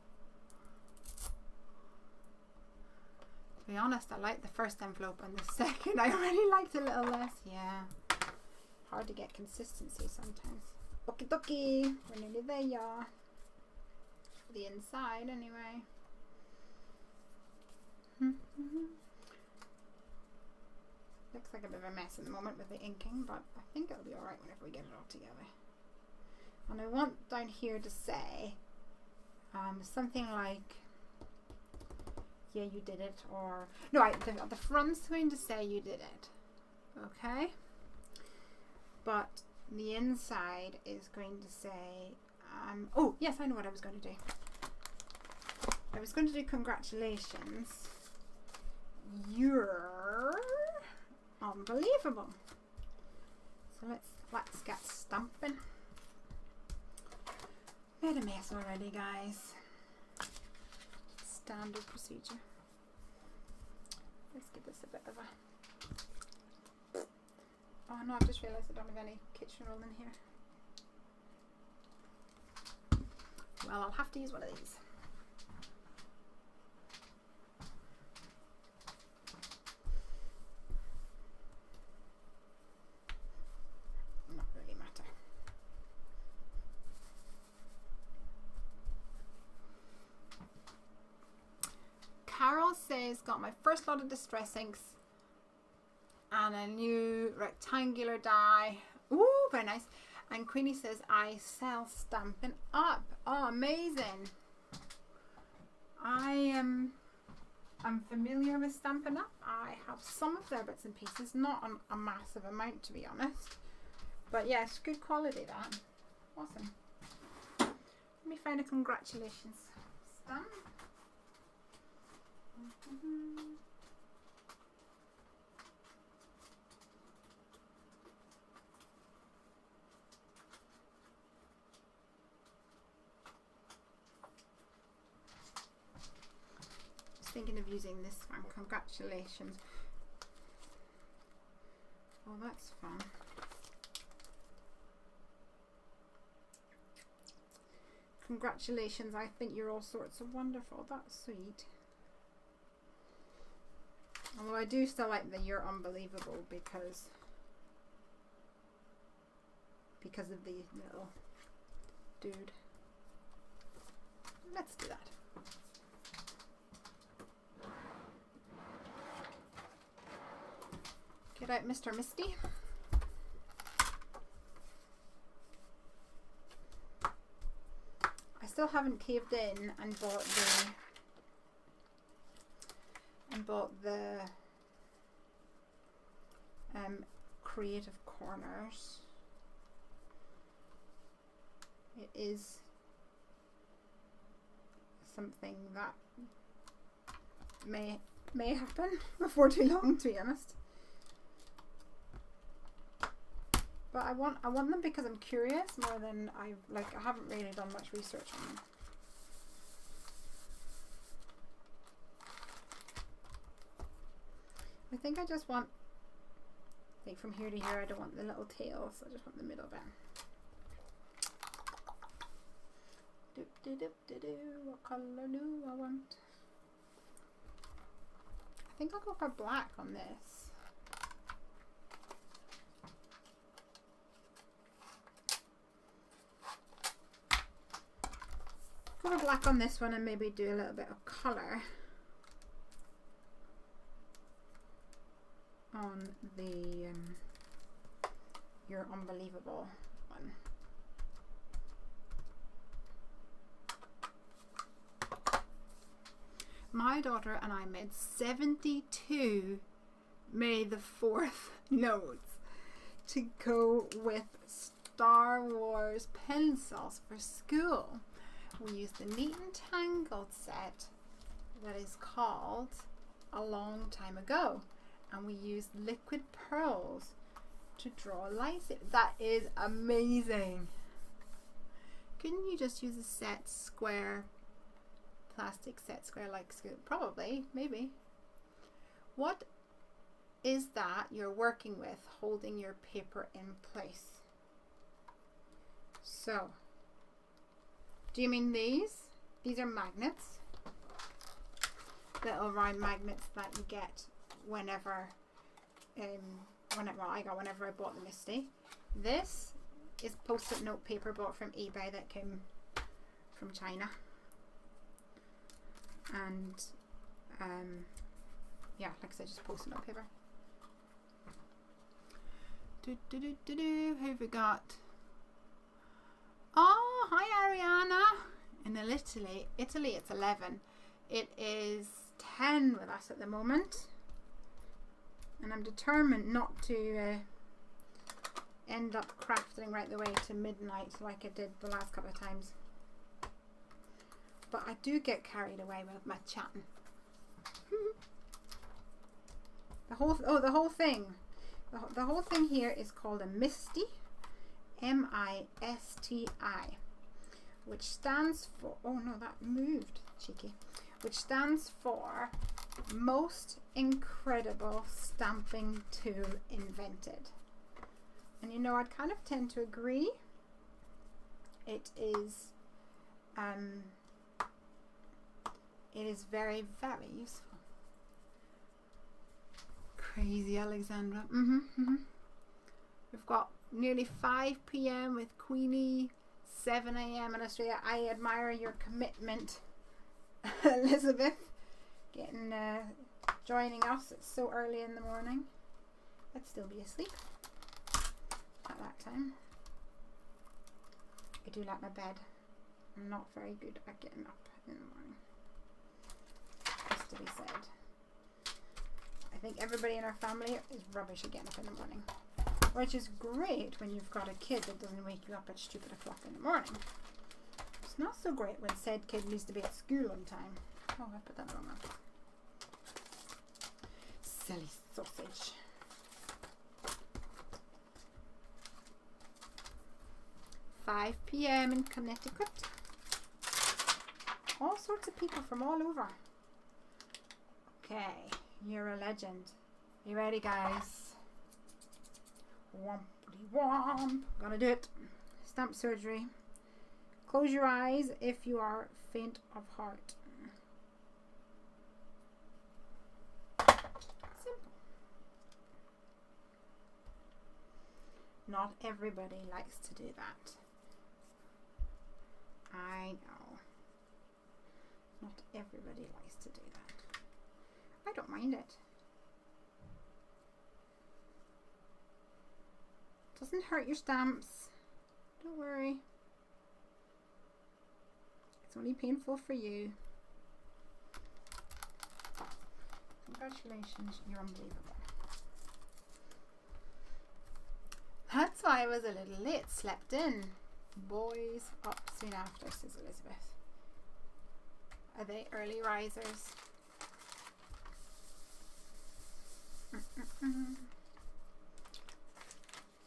To be honest, I liked the first envelope, and the second I already liked a little less. Yeah. Hard to get consistency sometimes. Okie dokie. We're nearly there, y'all. For the inside, anyway. Looks like a bit of a mess at the moment with the inking, but I think it'll be alright whenever we get it all together. And I want down here to say something like, yeah, you did it, or no, the front's going to say you did it, okay? But the inside is going to say, oh yes, I know what I was going to do. I was going to do congratulations. You're unbelievable. So let's get stamping. Made a mess already, guys. Standard procedure. Let's give this a bit of a... Oh no, I've just realised I don't have any kitchen roll in here. Well, I'll have to use one of these. Not really matter. Carol says, got my first lot of distress inks and a new rectangular die. Ooh, very nice. And Queenie says, I sell Stampin' Up. Oh, amazing. I'm familiar with Stampin' Up. I have some of their bits and pieces, not a massive amount to be honest. But yes, good quality that. Awesome. Let me find a congratulations stamp. Thinking of using this one. Congratulations. Oh, that's fun. Congratulations, I think you're all sorts of wonderful. That's sweet. Although I do still like that you're unbelievable because of the little dude. Let's do that. Get out Mr. Misty. I still haven't caved in and bought the creative corners. It is something that may happen before too long, to be honest. But I want them because I'm curious more than I haven't really done much research on them. I think I just want, from here to here, I don't want the little tails, I just want the middle bit. What colour do I want? I think I'll go for black on this. black on this one and maybe do a little bit of colour on the You're Unbelievable one. My daughter and I made 72 May the 4th notes to go with Star Wars pencils for school. We used the Neat and Tangled set that is called A Long Time Ago, and we used liquid pearls to draw lightsabers. That is amazing. Couldn't you just use a set square, plastic set square like school? Probably, maybe. What is that you're working with holding your paper in place? So, do you mean these? These are magnets. Little round magnets that you get whenever, I got whenever I bought the Misty. This is post-it note paper bought from eBay that came from China. And, yeah, like I said, just post-it note paper. Who have we got? Oh, hi Ariana. In Italy, it's 11. It is 10 with us at the moment. And I'm determined not to end up crafting right the way to midnight like I did the last couple of times. But I do get carried away with my chatting. The whole thing here is called a Misty, M-I-S-T-I, which stands for, oh no, that moved, cheeky, which stands for Most Incredible Stamping Tool Invented. And you know, I'd kind of tend to agree. It is very, very useful. Crazy Alexandra. We've got nearly 5 p.m. with Queenie, 7 a.m. in Australia. I admire your commitment, Elizabeth, joining us. It's so early in the morning. I'd still be asleep at that time. I do like my bed. I'm not very good at getting up in the morning. Has to be said. I think everybody in our family is rubbish at getting up in the morning, which is great when you've got a kid that doesn't wake you up at stupid o'clock in the morning. It's not so great when said kid needs to be at school on time. Oh, I put that wrong one. Silly sausage. "5 p.m. in Connecticut." All sorts of people from all over. Okay, you're a legend. You ready, guys? Wompity womp. Gonna do it. Stamp surgery. Close your eyes if you are faint of heart. Simple. Not everybody likes to do that. I know. Not everybody likes to do that. I don't mind it. Doesn't hurt your stamps. Don't worry. It's only painful for you. Congratulations, you're unbelievable. That's why I was a little late. Slept in. Boys up soon after, says Elizabeth. Are they early risers?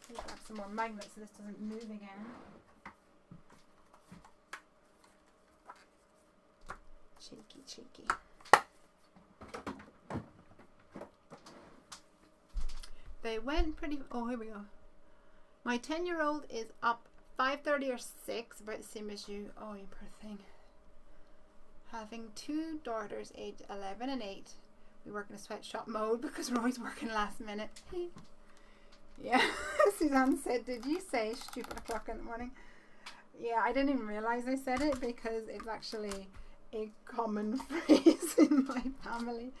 We'll grab some more magnets so this doesn't move again. Cheeky, cheeky. They went pretty... Oh, here we go. My 10-year-old is up 5:30 or 6, about the same as you. Oh, you poor thing. Having 2 daughters aged 11 and 8. We work in a sweatshop mode because we're always working last minute. Yeah, Suzanne said, did you say stupid o'clock in the morning? Yeah, I didn't even realize I said it because it's actually a common phrase in my family,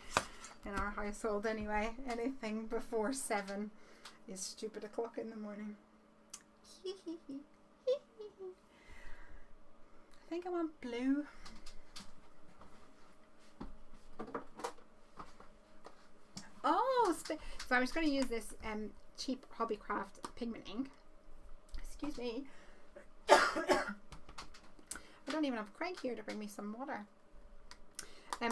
in our household anyway. Anything before 7 is stupid o'clock in the morning. I think I want blue. Oh, so I was going to use this cheap Hobbycraft pigment ink. Excuse me. I don't even have Craig here to bring me some water. I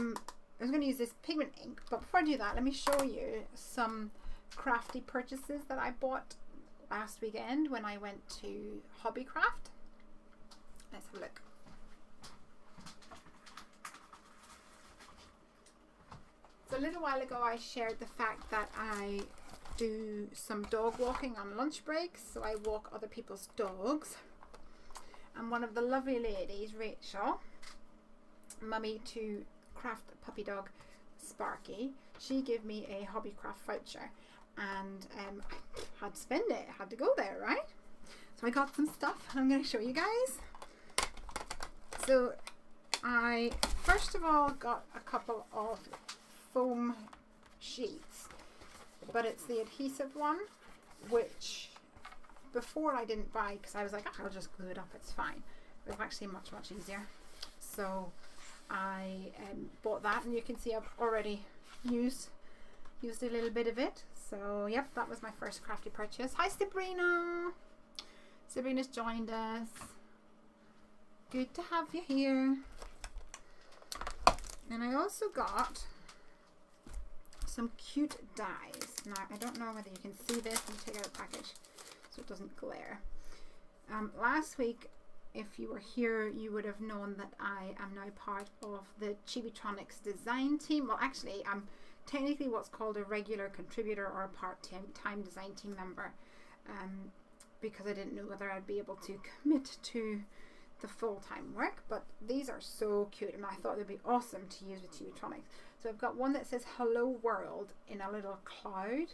was going to use this pigment ink, but before I do that, let me show you some crafty purchases that I bought last weekend when I went to Hobbycraft. Let's have a look. So a little while ago I shared the fact that I do some dog walking on lunch breaks, so I walk other people's dogs. And one of the lovely ladies, Rachel, mummy to craft puppy dog Sparky, she gave me a Hobbycraft voucher, and I had to spend it, I had to go there, right? So I got some stuff I'm going to show you guys. So I first of all got a couple of foam sheets, but it's the adhesive one, which before I didn't buy because I was like, oh, I'll just glue it up, it's fine. It was actually much easier. So I bought that, and you can see I've already used a little bit of it. So yep, that was my first crafty purchase. Hi Sabrina! Sabrina's joined us. Good to have you here. And I also got some cute dies. Now I don't know whether you can see this. Let me take out the package so it doesn't glare. Last week, if you were here, you would have known that I am now part of the Chibitronics design team. Well, actually, I'm technically what's called a regular contributor or a part-time design team member, because I didn't know whether I'd be able to commit to the full-time work. But these are so cute, and I thought they'd be awesome to use with Chibitronics. So I've got one that says "Hello World" in a little cloud,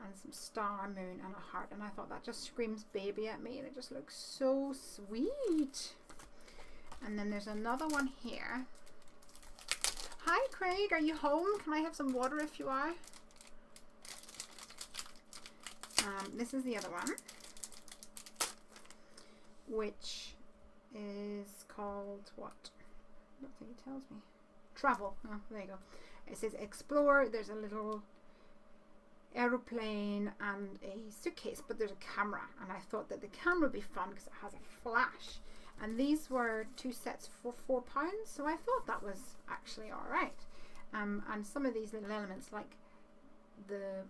and some star, moon, and a heart, and I thought that just screams baby at me, and it just looks so sweet. And then there's another one here. Hi Craig, are you home? Can I have some water if you are? This is the other one, which is called what? I don't think it tells me. Travel. Oh, there you go. It says explore. There's a little aeroplane and a suitcase, but there's a camera, and I thought that the camera would be fun because it has a flash, and these were 2 sets for £4, so I thought that was actually alright. And some of these little elements, like the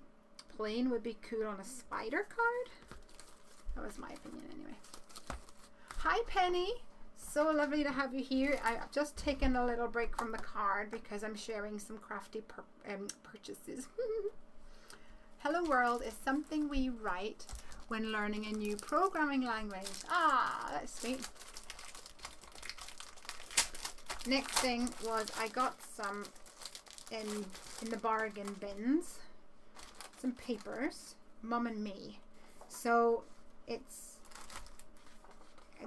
plane, would be cool on a spider card. That was my opinion anyway. Hi Penny, so lovely to have you here. I've just taken a little break from the card because I'm sharing some crafty purchases. Hello World is something we write when learning a new programming language. Ah, that's sweet. Next thing was I got some in the bargain bins, some papers, Mum and Me. So it's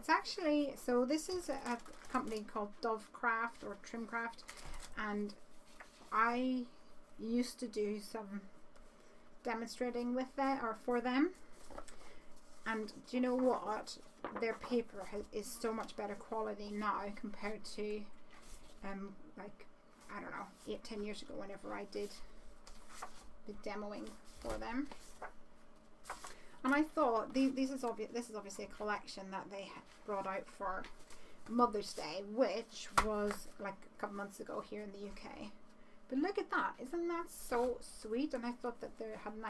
actually, so this is a company called Dovecraft or Trimcraft, and I used to do some demonstrating with that or for them, and do you know what, their paper is so much better quality now compared to like, I don't know, 8-10 years ago whenever I did the demoing for them. And I thought this is obviously a collection that they brought out for Mother's Day, which was like a couple months ago here in the UK. But look at that, isn't that so sweet? And I thought that they had a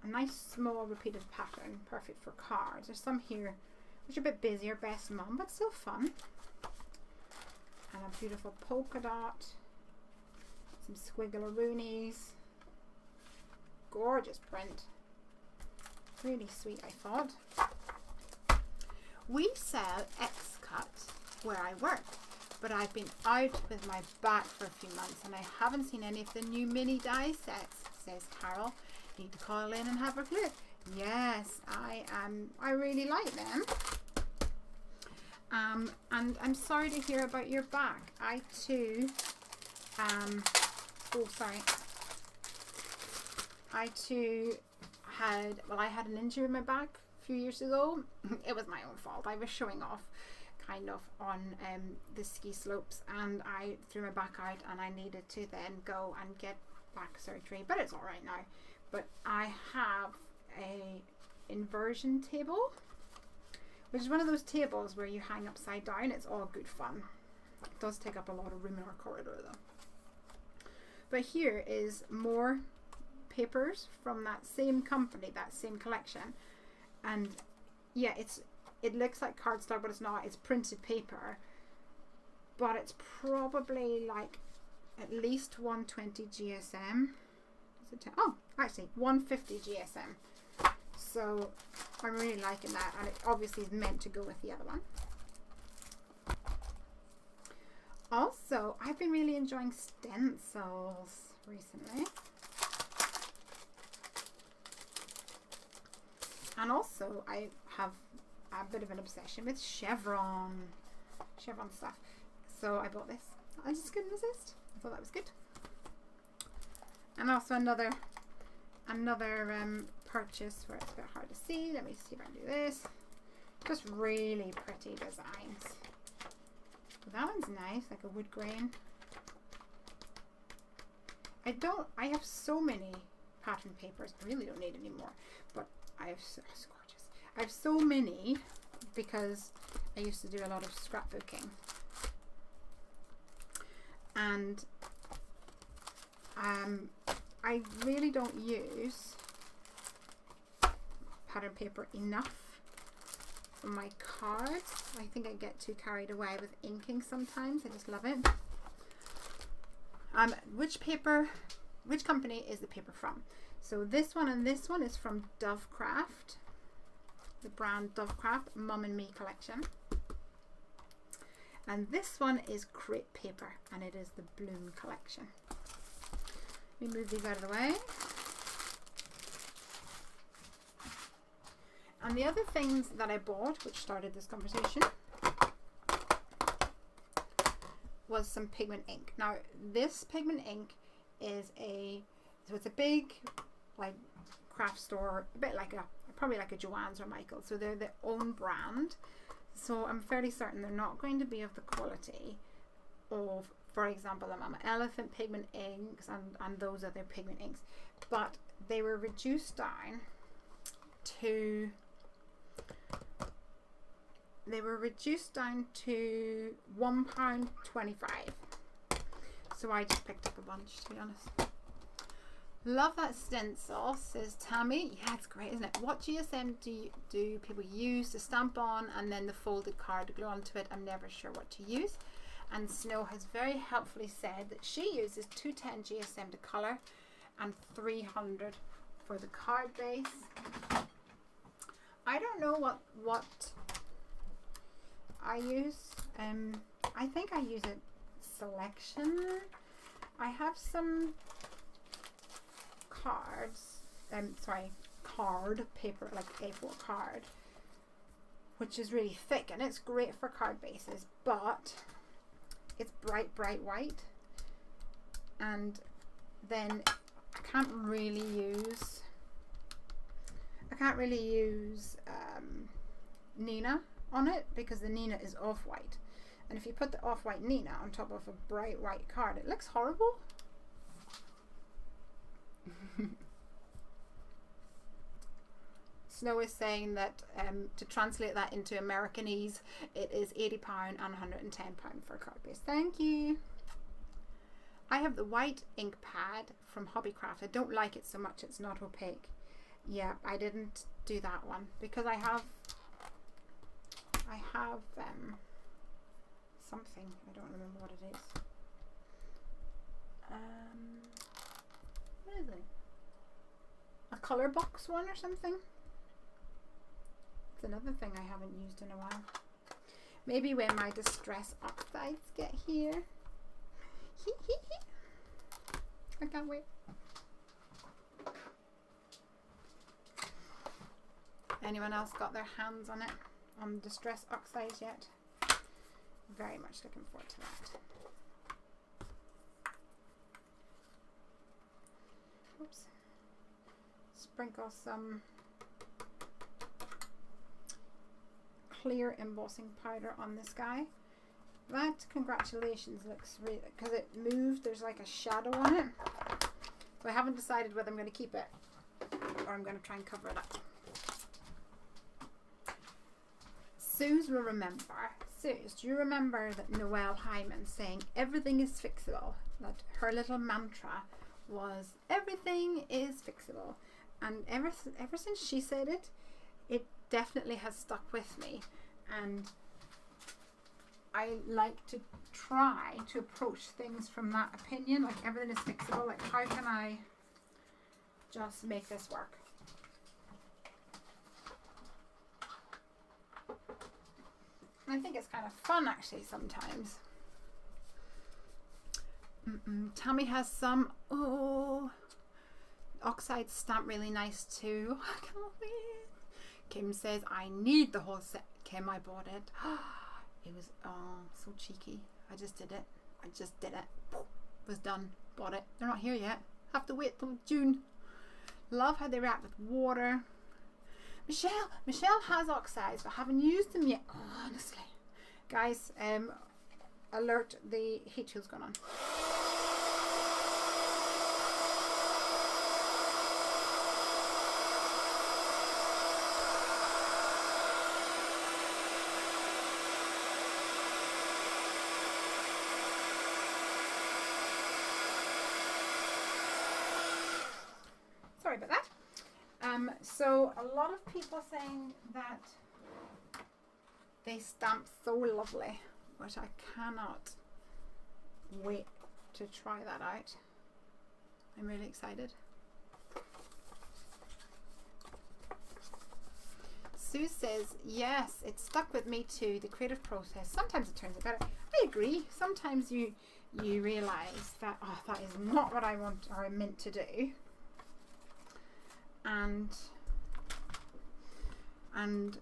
nice small repeated pattern, perfect for cards. There's some here which are a bit busier, best mum, but still fun. And a beautiful polka dot, some squiggleroonies, gorgeous print, really sweet I thought. We sell X-Cut where I work, but I've been out with my back for a few months and I haven't seen any of the new mini die sets, says Carol. Need to call in and have a look. Yes, I really like them. And I'm sorry to hear about your back. I too, oh sorry, I too had, well, I had an injury in my back a few years ago. It was my own fault. I was showing off kind of on the ski slopes, and I threw my back out, and I needed to then go and get back surgery, but it's all right now. But I have a inversion table, which is one of those tables where you hang upside down. It's all good fun. It does take up a lot of room in our corridor though. But here is more papers from that same company, that same collection. And yeah, it looks like cardstock, but it's not. It's printed paper, but it's probably like at least 120 GSM. Is it 10? Oh, actually 150 GSM. So I'm really liking that, and it obviously is meant to go with the other one. Also, I've been really enjoying stencils recently. And also I have a bit of an obsession with chevron stuff. So I bought this. I just couldn't resist. I thought that was good. And also another purchase where it's a bit hard to see. Let me see if I can do this. Just really pretty designs. That one's nice, like a wood grain. I have so many pattern papers. I really don't need any more, but it's gorgeous. I have so many because I used to do a lot of scrapbooking, and I really don't use pattern paper enough for my cards. I think I get too carried away with inking sometimes. I just love it. Which company is the paper from? So this one and this one is from Dovecraft, the brand Dovecraft Mum and Me collection. And this one is Crepe paper, and it is the Bloom collection. Let me move these out of the way. And the other things that I bought, which started this conversation, was some pigment ink. Now this pigment ink is it's a big like craft store, a bit like probably like a Joann's or Michael's, so they're their own brand. So I'm fairly certain they're not going to be of the quality of, for example, the Mama Elephant pigment inks and those other pigment inks, but they were reduced down to £1.25. So I just picked up a bunch, to be honest. Love that stencil, says Tammy. Yeah, it's great, isn't it? What GSM do people use to stamp on, and then the folded card to glue onto it? I'm never sure what to use. And Snow has very helpfully said that she uses 210 GSM to colour and 300 for the card base. I don't know what I use. I think I use a Selection. I have some cards, card paper, like A4 card, which is really thick, and it's great for card bases, but it's bright white, and then I can't really use Nina on it, because the Nina is off-white, and if you put the off-white Nina on top of a bright white card, it looks horrible. Snow is saying that to translate that into Americanese, it is £80 and £110 for a card base. Thank you. I have the white ink pad from Hobbycraft. I don't like it so much, it's not opaque. Yeah, I didn't do that one because I have something, I don't remember what it is. What is it? A colour box one or something? It's another thing I haven't used in a while. Maybe when my distress oxides get here. I can't wait. Anyone else got their hands on it, on distress oxides yet? very much looking forward to that. Oops. Sprinkle some clear embossing powder on this guy. That, congratulations, looks really, because it moved, there's like a shadow on it. So I haven't decided whether I'm going to keep it or I'm going to try and cover it up. Suze will remember. Suze, do you remember that Noelle Hyman saying everything is fixable? That her little mantra was everything is fixable. And ever since she said it, it definitely has stuck with me. And I like to try to approach things from that opinion, like everything is fixable, like how can I just make this work? And I think it's kind of fun actually sometimes. Tammy has some, oxide stamp, really nice too. I can't wait. Kim says, I need the whole set. Kim, I bought it. It was, so cheeky. I just did it. Was done. Bought it. They're not here yet. Have to wait till June. Love how they react with water. Michelle has oxides, but haven't used them yet. Honestly. Guys, alert, the heat shield's gone on. Sorry about that. So a lot of people saying that they stamp so lovely, which I cannot wait to try that out. I'm really excited. Sue says, yes, it stuck with me too, the creative process. Sometimes it turns out better. I agree. Sometimes you realize that, that is not what I want or I meant to do. And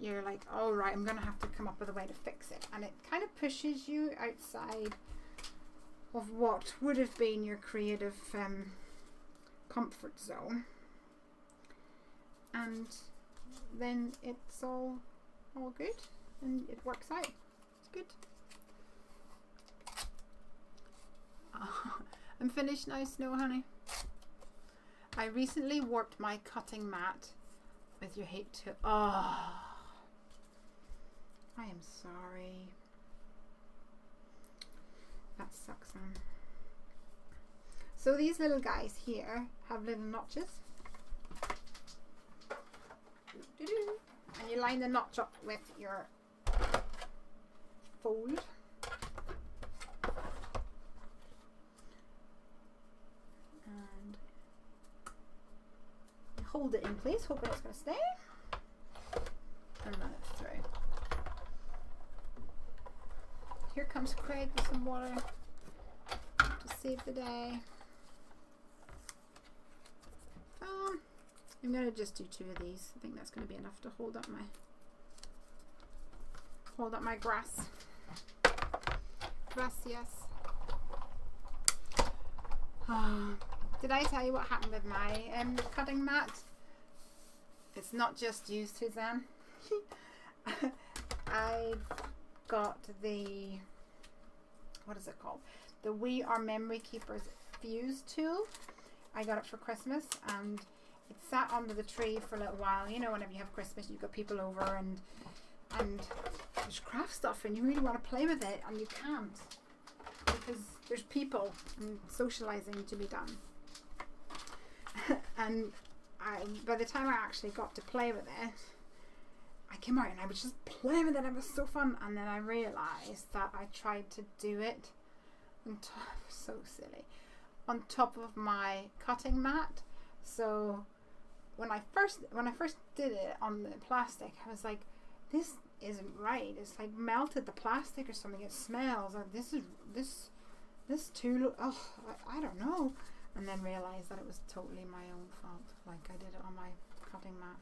you're like, all right, I'm going to have to come up with a way to fix it. And it kind of pushes you outside of what would have been your creative comfort zone. And then it's all good and it works out. It's good. I'm finished now, Snow Honey. I recently warped my cutting mat with your heat tool. I am sorry. That sucks, man. So these little guys here have little notches. And you line the notch up with your fold. And hold it in place, hoping it's going to stay. And run it through. Here comes Craig with some water to save the day. I'm going to just do 2 of these. I think that's going to be enough to hold up my grass. Gracias. Did I tell you what happened with my cutting mat? It's not just you, Suzanne. I got the, what is it called? The We Are Memory Keepers fuse tool. I got it for Christmas and it sat under the tree for a little while. You know, whenever you have Christmas, you've got people over and there's craft stuff and you really want to play with it and you can't because there's people and socializing to be done. And by the time I actually got to play with it, I came out and I was just playing with it. It was so fun. And then I realized that I tried to do it on top, so silly, on top of my cutting mat. So when I first did it on the plastic, I was like, this isn't right. It's like melted the plastic or something. It smells. Like, this tool. Oh, I don't know. And then realized that it was totally my own fault. Like I did it on my cutting mat.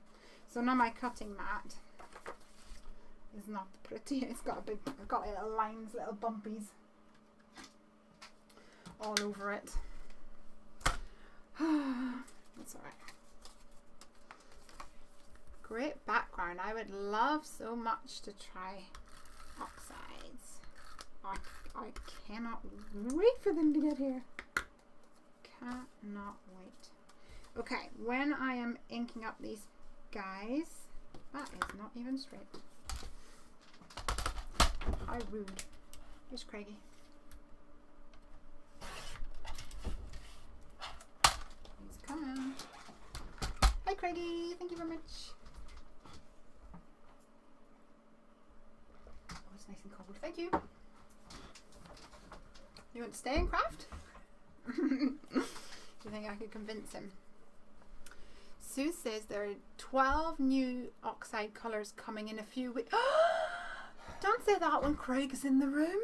So now my cutting mat is not the prettiest. It's got little lines, little bumpies all over it. That's alright. Great background. I would love so much to try oxides. I cannot wait for them to get here. Cannot wait. Okay, when I am inking up these guys, that is not even straight. How rude. Here's Craigie. He's coming. Hi Craigie, thank you very much. Oh, it's nice and cold. Thank you. You want to stay and craft? Do you think I could convince him? Sue says there are 12 new oxide colours coming in a few weeks. Don't say that when Craig is in the room.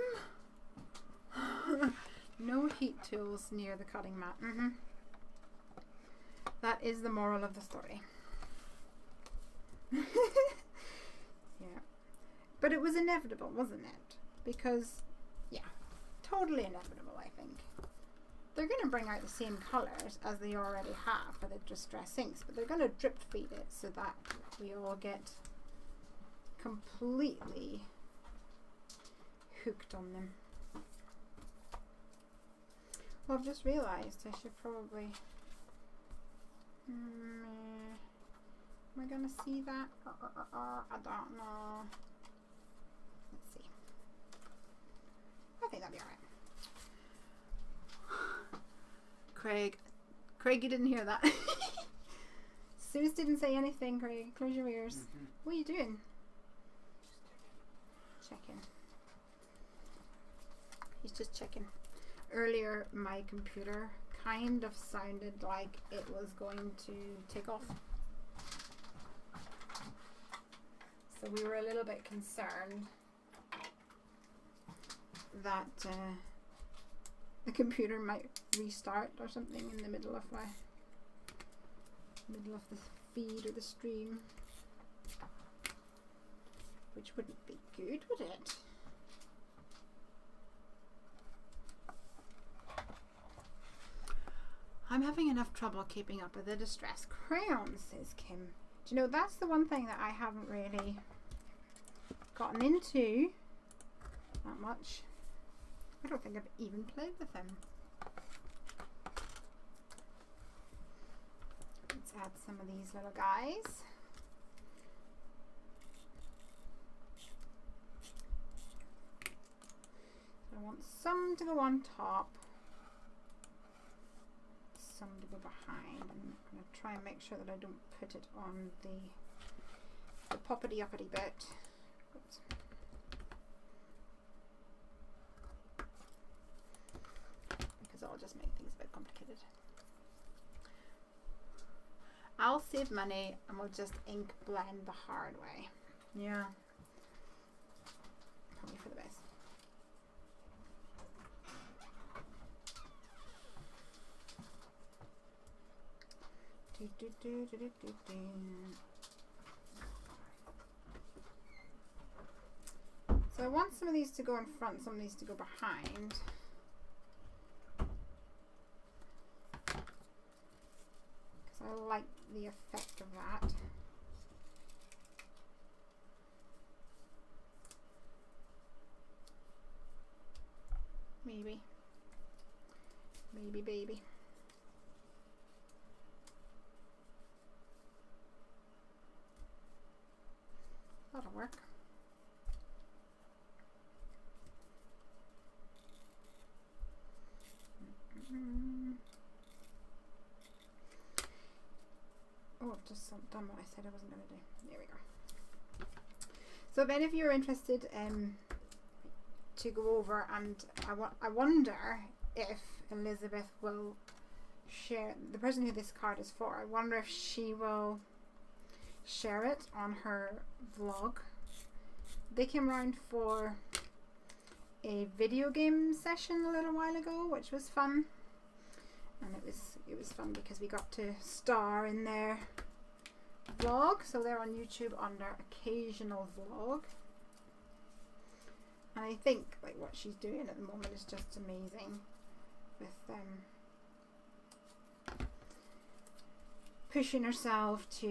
No heat tools near the cutting mat. That is the moral of the story. Yeah. But it was inevitable, wasn't it? Because, yeah, totally inevitable, I think. They're going to bring out the same colours as they already have for the distress inks, but they're going to drip feed it so that we all get completely hooked on them. Well, I've just realised I should probably... am I going to see that? I don't know. Let's see. I think that'll be alright. Craig, you didn't hear that. Suze didn't say anything, Craig. Close your ears. What are you doing? Checking. He's just checking. Earlier, my computer kind of sounded like it was going to take off. So we were a little bit concerned that the computer might restart or something in the middle of the feed or the stream, which wouldn't be good, would it? I'm having enough trouble keeping up with the distress crayons, says Kim. Do you know, that's the one thing that I haven't really gotten into that much. I don't think I've even played with them. Let's add some of these little guys. So I want some to go on top, some to go behind. I'm going to try and make sure that I don't put it on the poppity uppity bit. Oops. I'll just make things a bit complicated. I'll save money and we'll just ink blend the hard way. Yeah. Probably for the best. So I want some of these to go in front, some of these to go behind. I like the effect of that. Maybe. Maybe, baby. That'll work. Oh, I've just done what I said I wasn't going to do. There we go. So if any of you are interested to go over, and I wonder if Elizabeth will share, the person who this card is for, I wonder if she will share it on her vlog. They came around for a video game session a little while ago, which was fun. And it was fun because we got to star in their vlog. So they're on YouTube under occasional vlog. And I think like what she's doing at the moment is just amazing with pushing herself to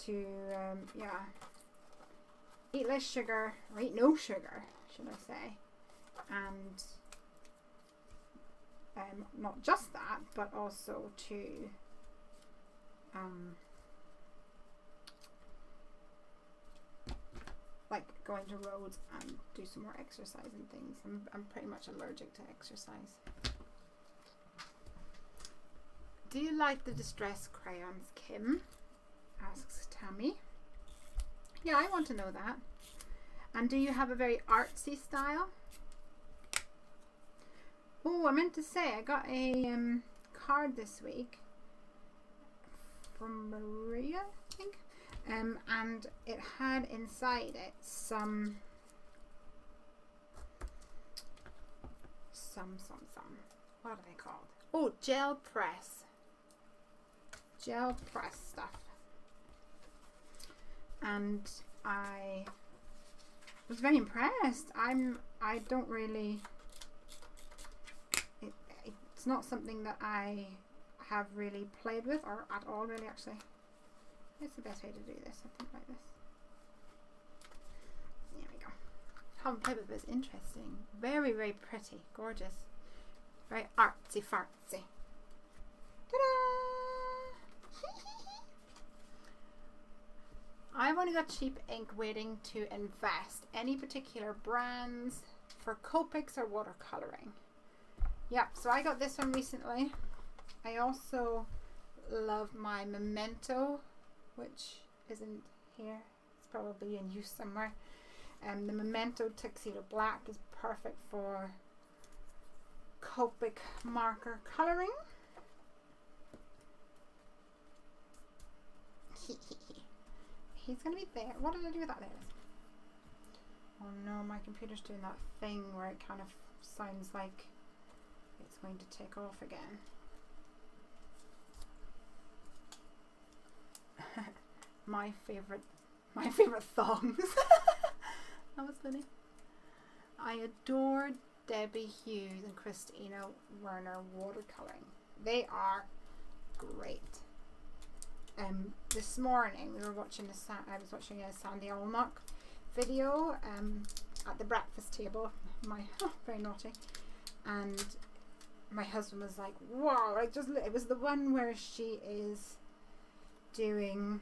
yeah, eat less sugar, or eat no sugar, should I say, and not just that, but also to like going to Rhodes and do some more exercise and things. I'm pretty much allergic to exercise. Do you like the distress crayons, Kim? Asks Tammy. Yeah, I want to know that. And do you have a very artsy style? Oh, I meant to say, I got a card this week from Maria, I think. And it had inside it some what are they called? Oh, gel press stuff. And I was very impressed. I don't really, it's not something that I have really played with, or at all really, actually. It's the best way to do this, I think, like this. There we go. Haven't played with it, but it's interesting. Very, very pretty. Gorgeous. Very artsy fartsy. Ta-da! I've only got cheap ink waiting to invest. Any particular brands for Copics or watercolouring? Yep, so I got this one recently. I also love my Memento, which isn't here. It's probably in use somewhere. The Memento Tuxedo Black is perfect for Copic marker colouring. He's going to be there. What did I do with that there? Oh no, my computer's doing that thing where it kind of sounds like it's going to take off again. my favorite thongs. That was funny. I adore Debbie Hughes and Christina Werner watercoloring. They are great. This morning we were watching I was watching a Sandy Allnock video at the breakfast table. Very naughty. And my husband was like, "Wow!" It was the one where she is doing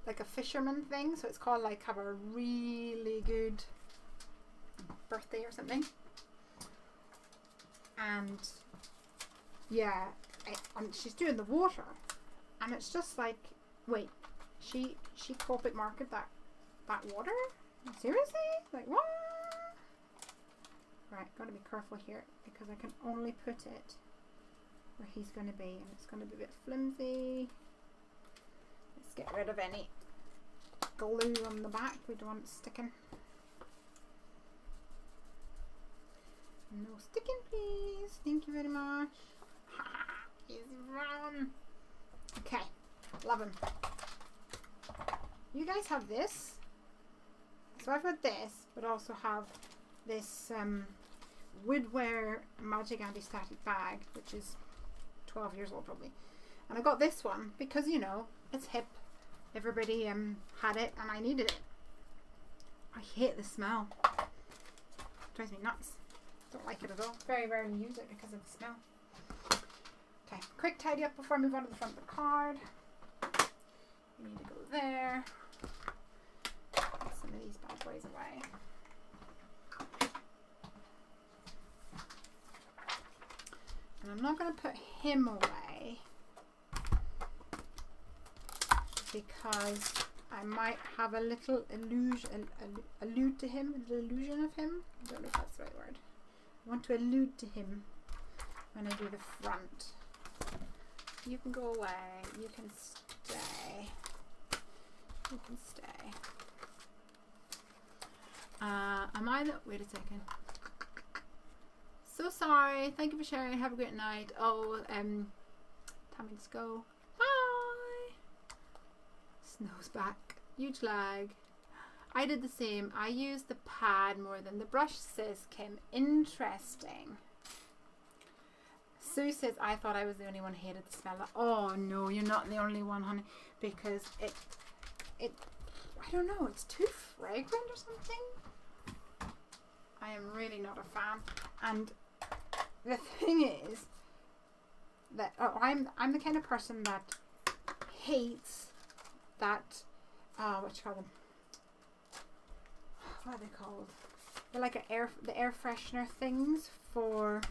like a fisherman thing, so it's called like Have a Really Good Birthday or something. And yeah, and she's doing the water, and it's just like, wait, she Copic marketed that water? Seriously? Like what? Right, gotta be careful here because I can only put it where he's going to be, and it's going to be a bit flimsy. Let's get rid of any glue on the back. We don't want it sticking. No sticking, please. Thank you very much. He's wrong. Okay, love him. You guys have this. So I've got this, but also have this Woodware Magic Anti-Static bag, which is 12 years old probably. And I got this one because, you know, it's hip. Everybody had it and I needed it. I hate the smell. It drives me nuts. Don't like it at all. Very rarely use it because of the smell. Okay, quick tidy up before I move on to the front of the card. We need to go there. Put some of these bad boys away. And I'm not going to put him away because I might have a little allude to him, a little illusion of him. I don't know if that's the right word. I want to allude to him when I do the front. You can go away. You can stay. You can stay. Am I the... Wait a second. So sorry. Thank you for sharing. Have a great night. Oh, time to go. Bye. Snow's back. Huge lag. I did the same. I used the pad more than the brush, says Kim. Interesting. Sue says, I thought I was the only one who hated the smell of. Oh no, you're not the only one, honey, because it I don't know, it's too fragrant or something. I am really not a fan. And the thing is that I'm the kind of person that hates that what you call them? What are they called? They're like the air freshener things for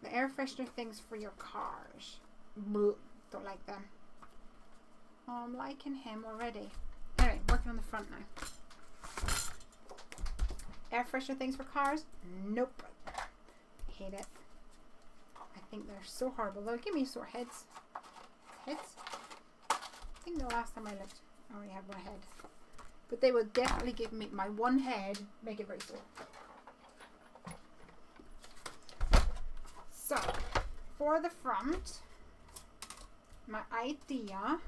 the air freshener things for your cars. Blech, don't like them. Oh, I'm liking him already. Anyway, working on the front now. Air freshener things for cars? Nope. Hate it. I think they're so horrible. They'll give me sore heads. Heads? I think the last time I looked, I already had one head. But they will definitely give me my one head, make it very sore. So, for the front, my idea,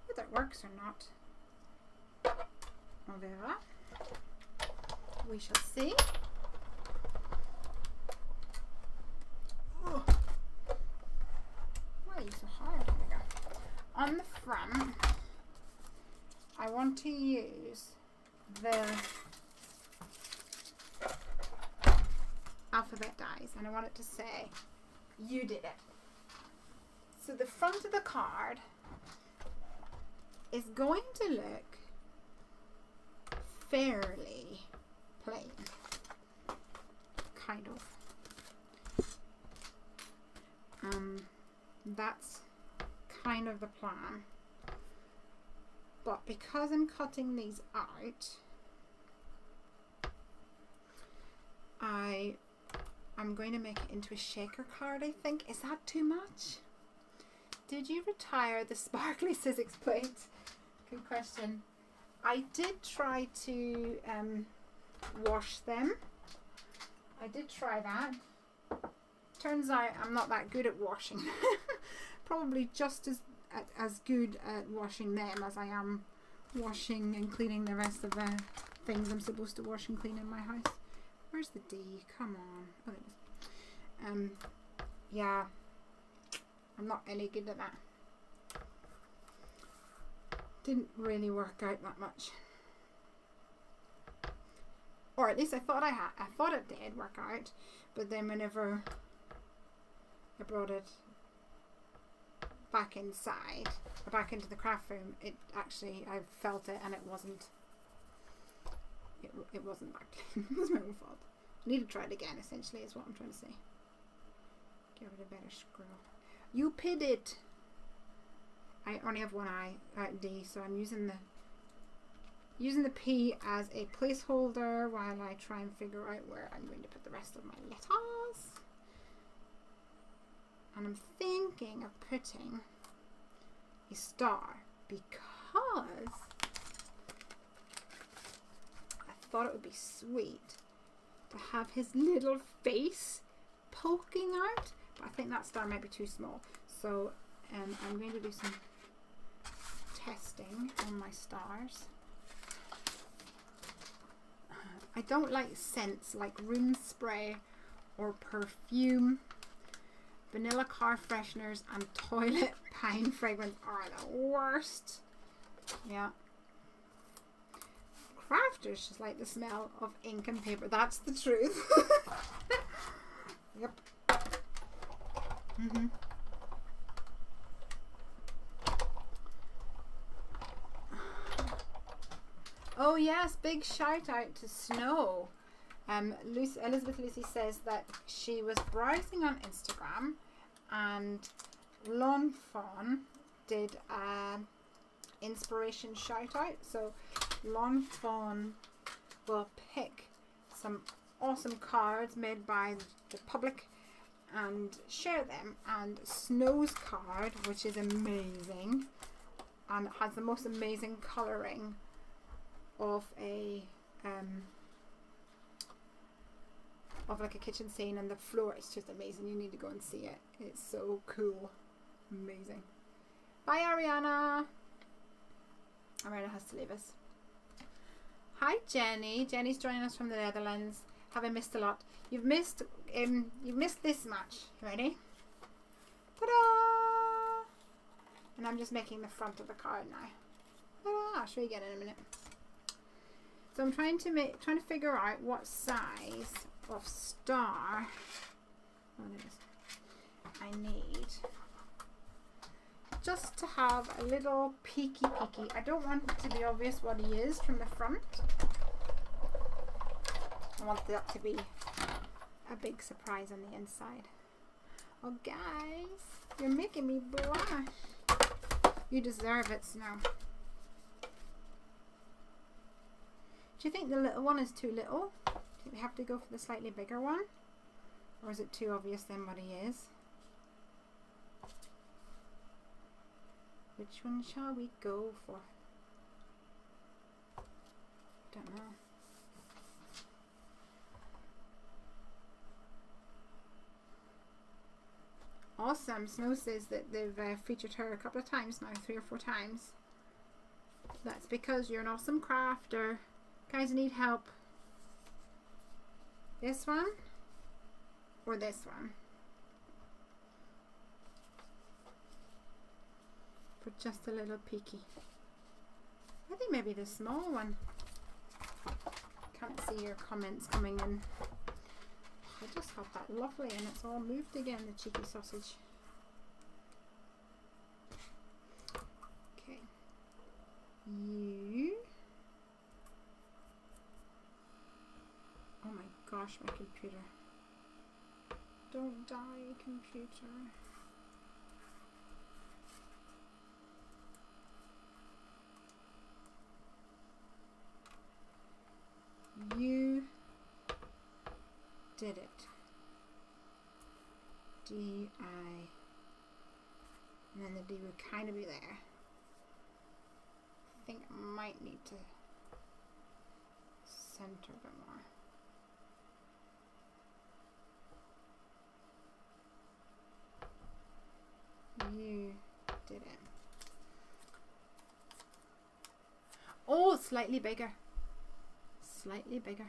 whether it works or not, we shall see. Oh. Why are you so hard? Here we go. On the front, I want to use the alphabet dies, and I want it to say, you did it. So the front of the card is going to look fairly plain, kind of. That's kind of the plan. But because I'm cutting these out, I'm going to make it into a shaker card, I think. Is that too much? Did you retire the sparkly Sizzix plate? Good question. I did try to wash them. I did try that. Turns out I'm not that good at washing. Probably just as good at washing them as I am washing and cleaning the rest of the things I'm supposed to wash and clean in my house. Where's the D? Come on. Oh, there it is. Yeah, I'm not any good at that. Didn't really work out that much. Or at least I thought I thought it did work out, but then whenever I brought it back inside, or back into the craft room, it actually, I felt it and it wasn't that clean. It was my own fault. I need to try it again, essentially, is what I'm trying to say. Give it a better scroll. You pid it! I only have one eye, D, so I'm using the P as a placeholder while I try and figure out where I'm going to put the rest of my letters. And I'm thinking of putting a star because I thought it would be sweet to have his little face poking out, but I think that star might be too small. So I'm going to do some testing on my stars. I don't like scents like room spray or perfume. Vanilla car fresheners and toilet pine fragrance are the worst. Yeah. Crafters just like the smell of ink and paper. That's the truth. Yep. Oh yes, big shout out to Snow. Elizabeth Lucy says that she was browsing on Instagram and Lawn Fawn did an inspiration shout out. So Lawn Fawn will pick some awesome cards made by the public and share them, and Snow's card, which is amazing and has the most amazing colouring of a of like a kitchen scene, and the floor is just amazing. You need to go and see it. It's so cool. Amazing. Bye, Ariana. Ariana has to leave us. Hi, Jenny. Jenny's joining us from the Netherlands. Have I missed a lot? You've missed this match. Ready? Ta-da! And I'm just making the front of the card now. Ta-da! I'll show you again in a minute. So I'm trying to figure out what size of star I need, just to have a little peeky. I don't want it to be obvious what he is from the front. I want that to be a big surprise on the inside. Oh guys, you're making me blush. You deserve it, Snow. Do you think the little one is too little? Do you think we have to go for the slightly bigger one? Or is it too obvious then what he is? Which one shall we go for? Don't know. Awesome. Snow says that they've featured her a couple of times now, 3 or 4 times. That's because you're an awesome crafter. Guys, I need help. This one or this one? For just a little peeky. I think maybe the small one. Can't see your comments coming in. I just got that lovely and it's all moved again, the cheeky sausage. Okay. You. Oh my gosh, my computer. Don't die, computer. You did it. D-I. And then the D would kind of be there. I think I might need to center a bit more. You did it. Oh, slightly bigger. Slightly bigger.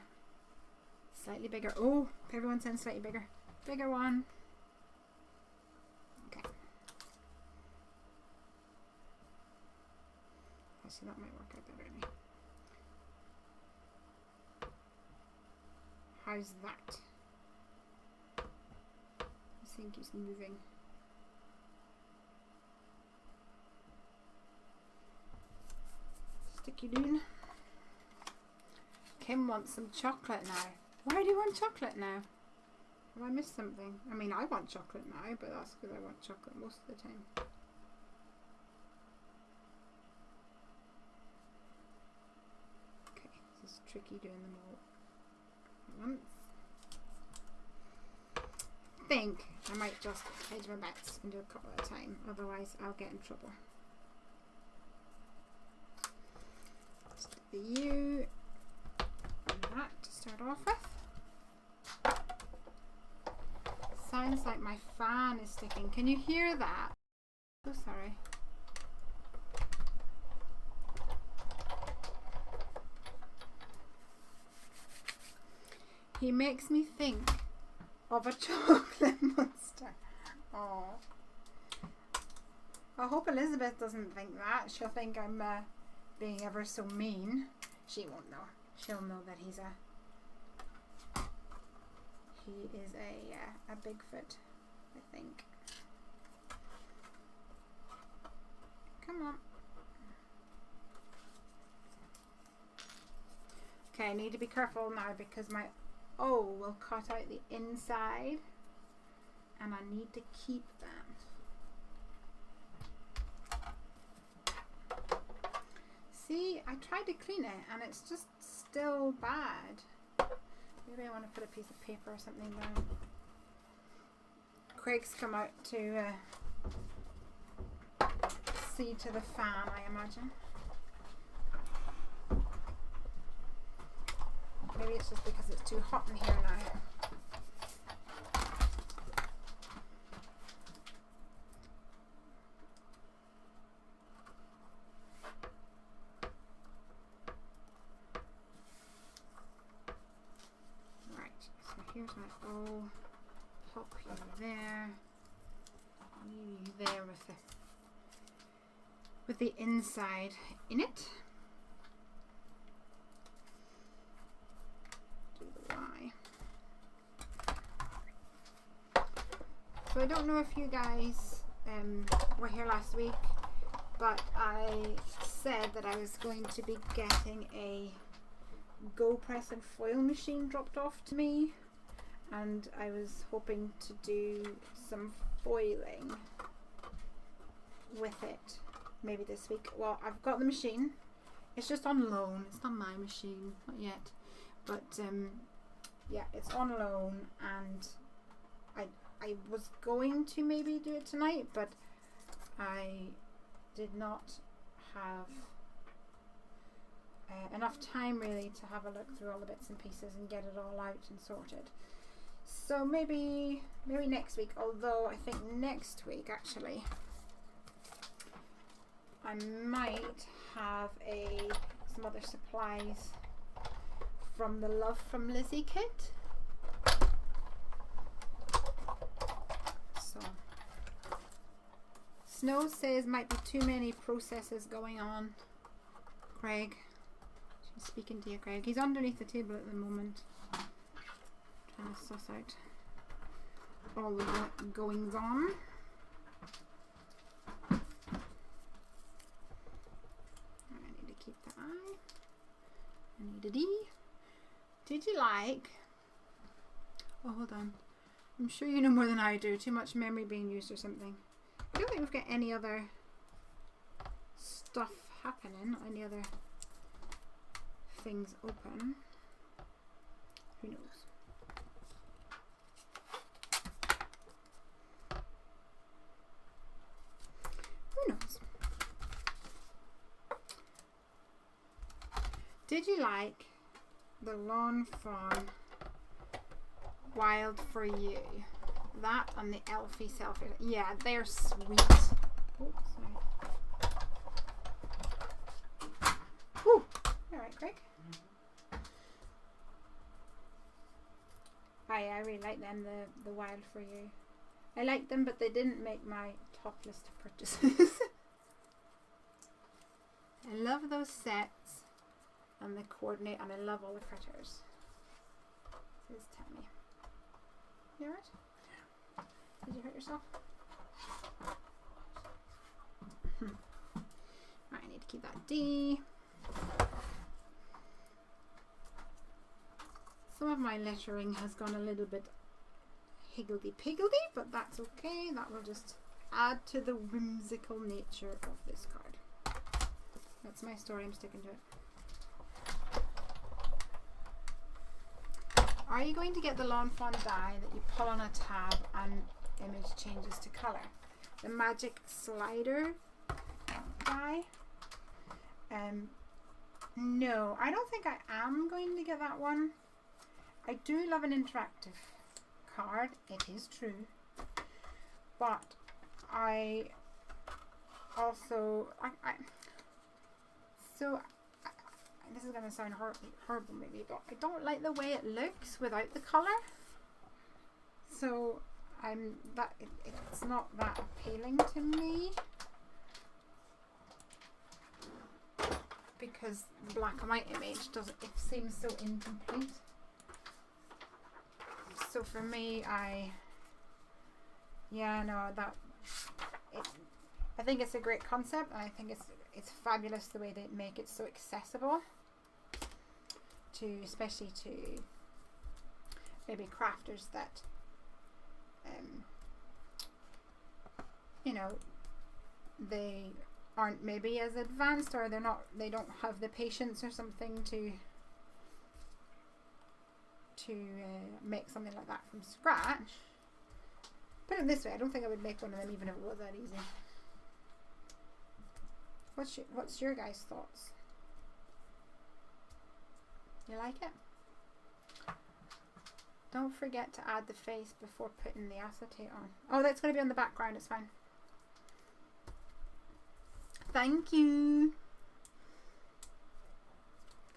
Slightly bigger. Oh, everyone's saying slightly bigger. Bigger one. Okay. So that might work out better now. How's that? This thing keeps moving. Sticky Loon. Kim wants some chocolate now. Why do you want chocolate now? Have I missed something? I mean, I want chocolate now, but that's because I want chocolate most of the time. Okay, this is tricky doing them all at once. I think I might just hedge my bets and do a couple at a time, otherwise I'll get in trouble. Just the U and that to start off with. Sounds like my fan is sticking. Can you hear that? Oh, sorry. He makes me think of a chocolate monster. Oh. I hope Elizabeth doesn't think that. She'll think I'm being ever so mean. She won't know. She'll know that he is a Bigfoot, I think. Come on. Okay, I need to be careful now because my O will cut out the inside and I need to keep that. See, I tried to clean it and it's just still bad. Maybe I want to put a piece of paper or something down. Craig's come out to see to the fan, I imagine. Maybe it's just because it's too hot in here now. here's my O. Pop you there. You there with the inside in it. Do the Y. So I don't know if you guys were here last week, but I said that I was going to be getting a Go Press and foil machine dropped off to me, and I was hoping to do some foiling with it maybe this week. Well, I've got the machine. It's just on loan. It's not my machine, not yet, but yeah, it's on loan, and I was going to maybe do it tonight, but I did not have enough time really to have a look through all the bits and pieces and get it all out and sorted. So maybe next week, although I think next week actually I might have some other supplies from the Love from Lizzie kit. So Snow says might be too many processes going on. Craig, she's speaking to you, Craig. He's underneath the table at the moment, trying to suss out all the goings on. I need to keep the I. I need a D. Did you like? Oh, hold on. I'm sure you know more than I do. Too much memory being used or something. I don't think we've got any other stuff happening. Any other things open. Who knows? Who knows? Did you like the Lawn Fawn Wild for You? That and the Elfie Selfie. Yeah, they're sweet. Oh, sorry. Whew. Alright, Craig. I really like them, the Wild for You. I like them, but they didn't make my top list of purchases. I love those sets and the coordinate, and I love all the critters. Says Tammy. You alright? Did you hurt yourself? Right, I need to keep that D. Some of my lettering has gone a little bit higgledy-piggledy, but that's okay. That will just add to the whimsical nature of this card. That's my story. I'm sticking to it. Are you going to get the Lawn Fawn die that you pull on a tab and image changes to color? The magic slider die? No, I don't think I am going to get that one. I do love an interactive card, it is true, but I also this is going to sound horrible maybe, but I don't like the way it looks without the colour. So it's not that appealing to me, because the black and white image it seems so incomplete. So for me, I think it's a great concept, and I think it's fabulous the way they make it so accessible especially to maybe crafters that they aren't maybe as advanced, or they don't have the patience or something to make something like that from scratch. Put it this way, I don't think I would make one of them even if it was that easy. What's your guys' thoughts? You like it? Don't forget to add the face before putting the acetate on. Oh, that's going to be on the background, it's fine. Thank you.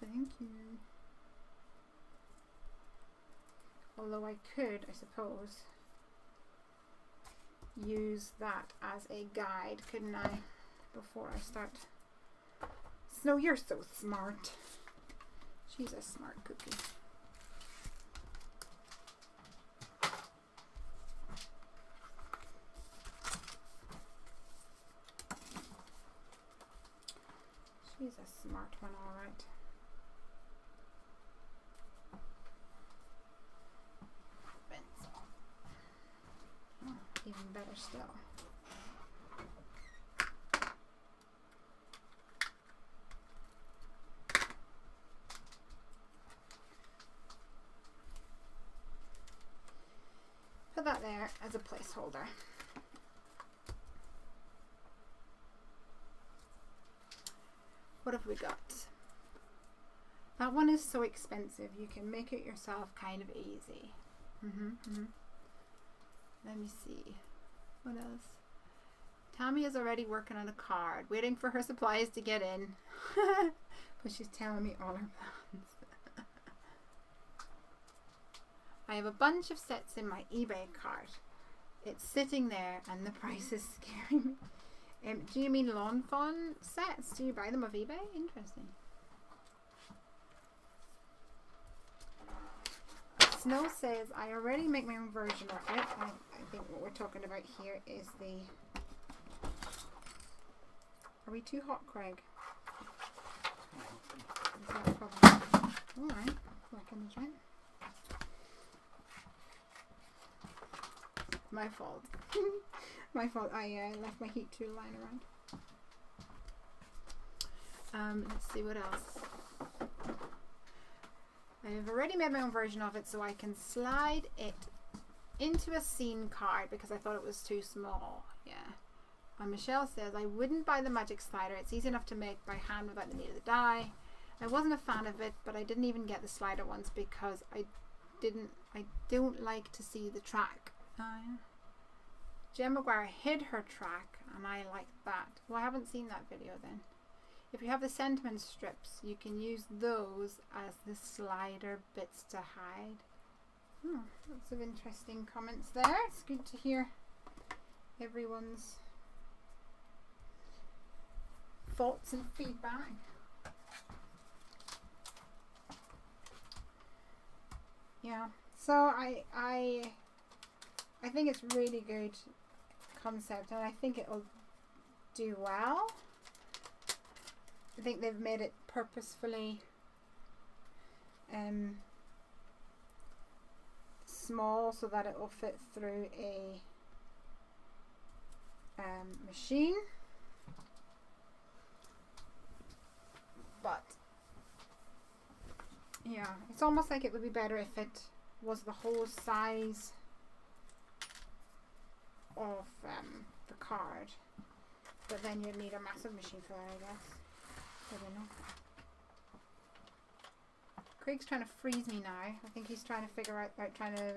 Thank you. Although I could, I suppose, use that as a guide, couldn't I? Before I start. Snow, you're so smart. She's a smart cookie. She's a smart one, all right. Oh, even better still. Put that there as a placeholder. What have we got? That one is so expensive. You can make it yourself kind of easy. Let me see. What else? Tammy is already working on a card, waiting for her supplies to get in. But she's telling me all her plans. I have a bunch of sets in my eBay cart. It's sitting there and the price is scaring me. Do you mean Lawn Fawn sets? Do you buy them off eBay? Interesting. Snow says, I already make my own version of it. I think what we're talking about here is the... Are we too hot, Craig? Is that a problem? Alright, reckon that's right. My fault. My fault. I left my heat tool lying around. Let's see what else. I've already made my own version of it, so I can slide it into a scene card because I thought it was too small. Yeah. And Michelle says, I wouldn't buy the magic slider. It's easy enough to make by hand without the need of the die. I wasn't a fan of it, but I didn't even get the slider once because I don't like to see the track. Jem McGuire hid her track and I liked that. Well, I haven't seen that video then. If you have the sentiment strips, you can use those as the slider bits to hide. Lots of interesting comments there. It's good to hear everyone's thoughts and feedback. Yeah, so I think it's really good concept and I think it'll do well. I think they've made it purposefully small so that it will fit through a machine. But yeah, it's almost like it would be better if it was the whole size of the card, but then you'd need a massive machine for that, I guess. I don't know. Craig's trying to freeze me now. I think he's trying to figure out, trying to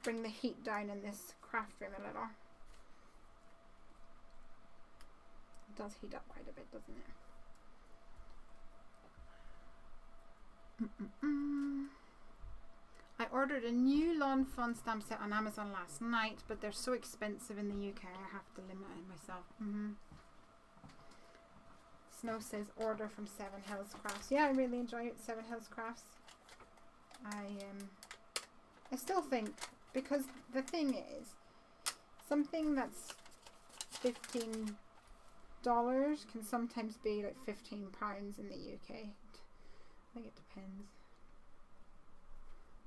bring the heat down in this craft room a little. It does heat up quite a bit, doesn't it? I ordered a new Lawn Fawn stamp set on Amazon last night, but they're so expensive in the UK, I have to limit it myself. Snow says order from Seven Hills Crafts. Yeah, I really enjoy it, Seven Hills Crafts. I still think, because the thing is, something that's $15 can sometimes be like £15 in the UK. I think it depends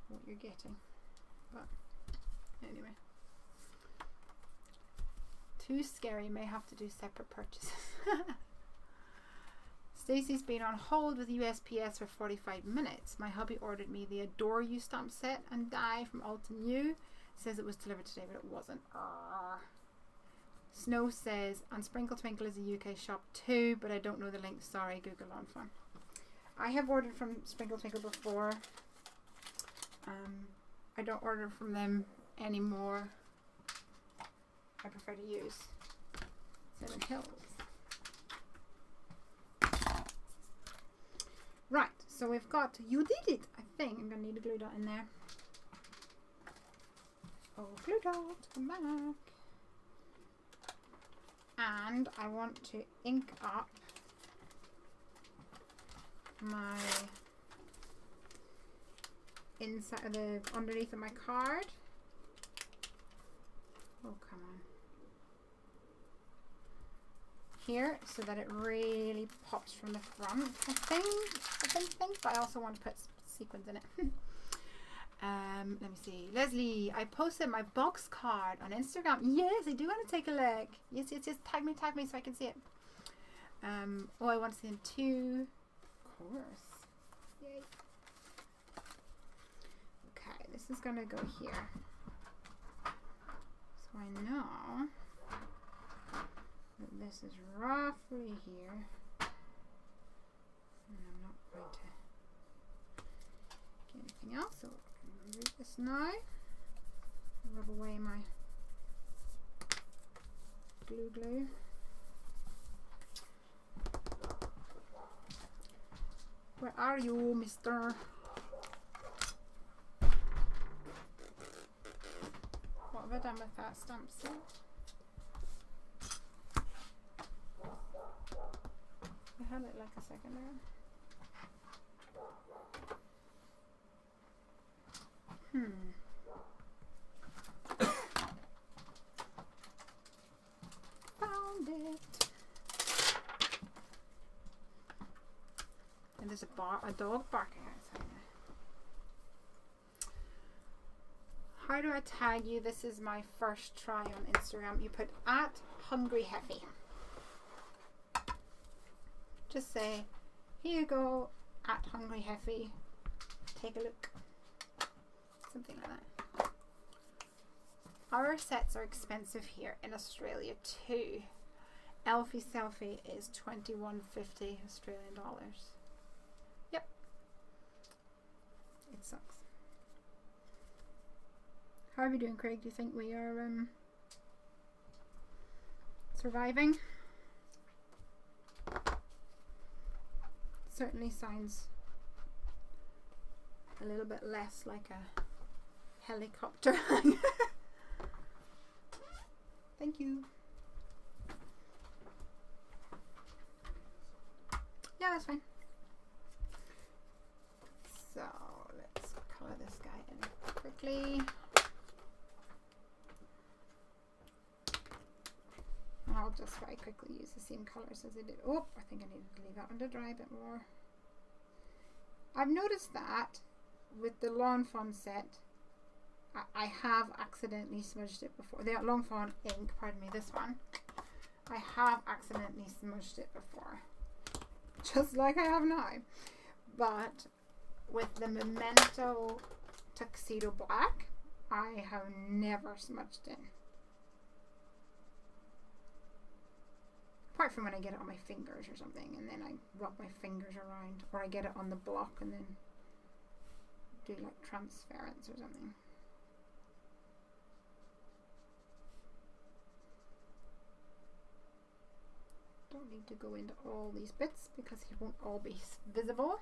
what you're getting, but anyway, too scary, may have to do separate purchases. Stacey's been on hold with USPS for 45 minutes. My hubby ordered me the Adore You stamp set and die from Alton U. Says it was delivered today, but it wasn't. Snow says, and Sprinkle Twinkle is a UK shop too, but I don't know the link. Sorry, Google Lawn Fawn. I have ordered from Sprinkle Twinkle before. I don't order from them anymore. I prefer to use Seven Hills. Right, so we've got, you did it, I think. I'm going to need to glue that in there. Oh, glue dot, come back. And I want to ink up my inside of the underneath of my card. Oh, come on. Here, so that it really pops from the front, I think, but I also want to put sequins in it. Let me see. Leslie, I posted my box card on Instagram. Yes, I do want to take a look. Yes, tag me so I can see it. Oh, I want to see them too. Of course. Yay. Okay, this is going to go here. So I know that this is roughly here. And I'm not going to get anything else, so I'm going to remove this now. Rub away my glue. Where are you, mister? What have I done with that stamp set? I had it like a second there. Found it. And there's a dog barking outside now. How do I tag you? This is my first try on Instagram. You put at Hungry Heffy. Just say, here you go, at Hungry Heffy. Take a look. Something like that. Our sets are expensive here in Australia too. Elfie Selfie is $21.50 Australian dollars. Yep. It sucks. How are we doing, Craig? Do you think we are surviving? Certainly sounds a little bit less like a helicopter. Thank you. Yeah, that's fine. So let's color this guy in quickly. I'll just very quickly use the same colors as I did. Oh, I think I needed to leave that one to dry a bit more. I've noticed that with the Lawn Fawn set, I have accidentally smudged it before. The Lawn Fawn ink, pardon me, this one. I have accidentally smudged it before. Just like I have now. But with the Memento Tuxedo Black, I have never smudged it. Apart from when I get it on my fingers or something, and then I rub my fingers around, or I get it on the block and then do like transference or something. Don't need to go into all these bits because it won't all be visible.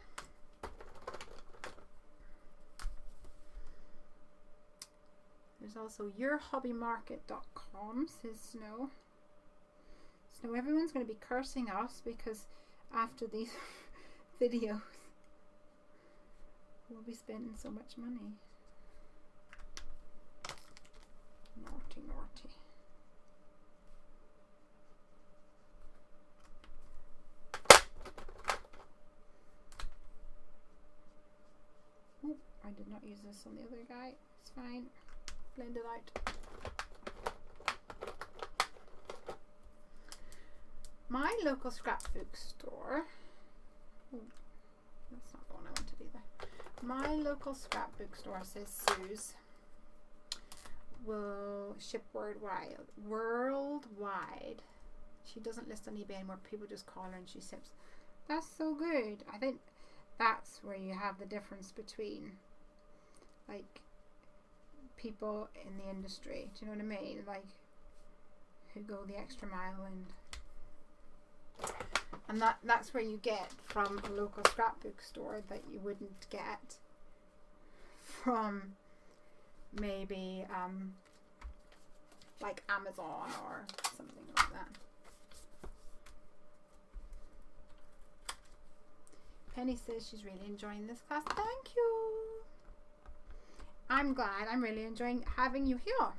There's also yourhobbymarket.com, says Snow. Snow, everyone's going to be cursing us because after these videos we'll be spending so much money. Naughty, naughty. Oh, I did not use this on the other guy. It's fine. Blend it out. My local scrapbook store. Oh, that's not the one I wanted either. My local scrapbook store, says Suze, will ship worldwide. She doesn't list on eBay anymore. People just call her and she ships. That's so good. I think that's where you have the difference between like people in the industry. Do you know what I mean? Like who go the extra mile and that's where you get from a local scrapbook store that you wouldn't get from maybe like Amazon or something like that. Penny says she's really enjoying this class. Thank you. I'm glad. I'm really enjoying having you here.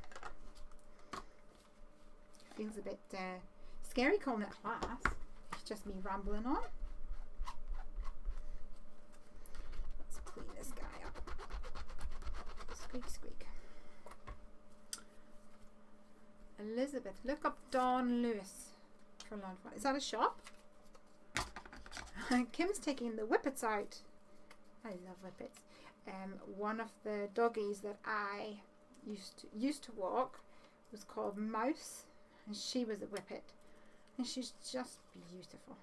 Feels a bit scary calling it class. It's just me rambling on. Let's clean this guy up. Squeak, squeak. Elizabeth, look up Dawn Lewis for Lawn Fawn. Is that a shop? Kim's taking the whippets out. I love whippets. One of the doggies that I used to walk was called Mouse, and she was a whippet, and she's just beautiful.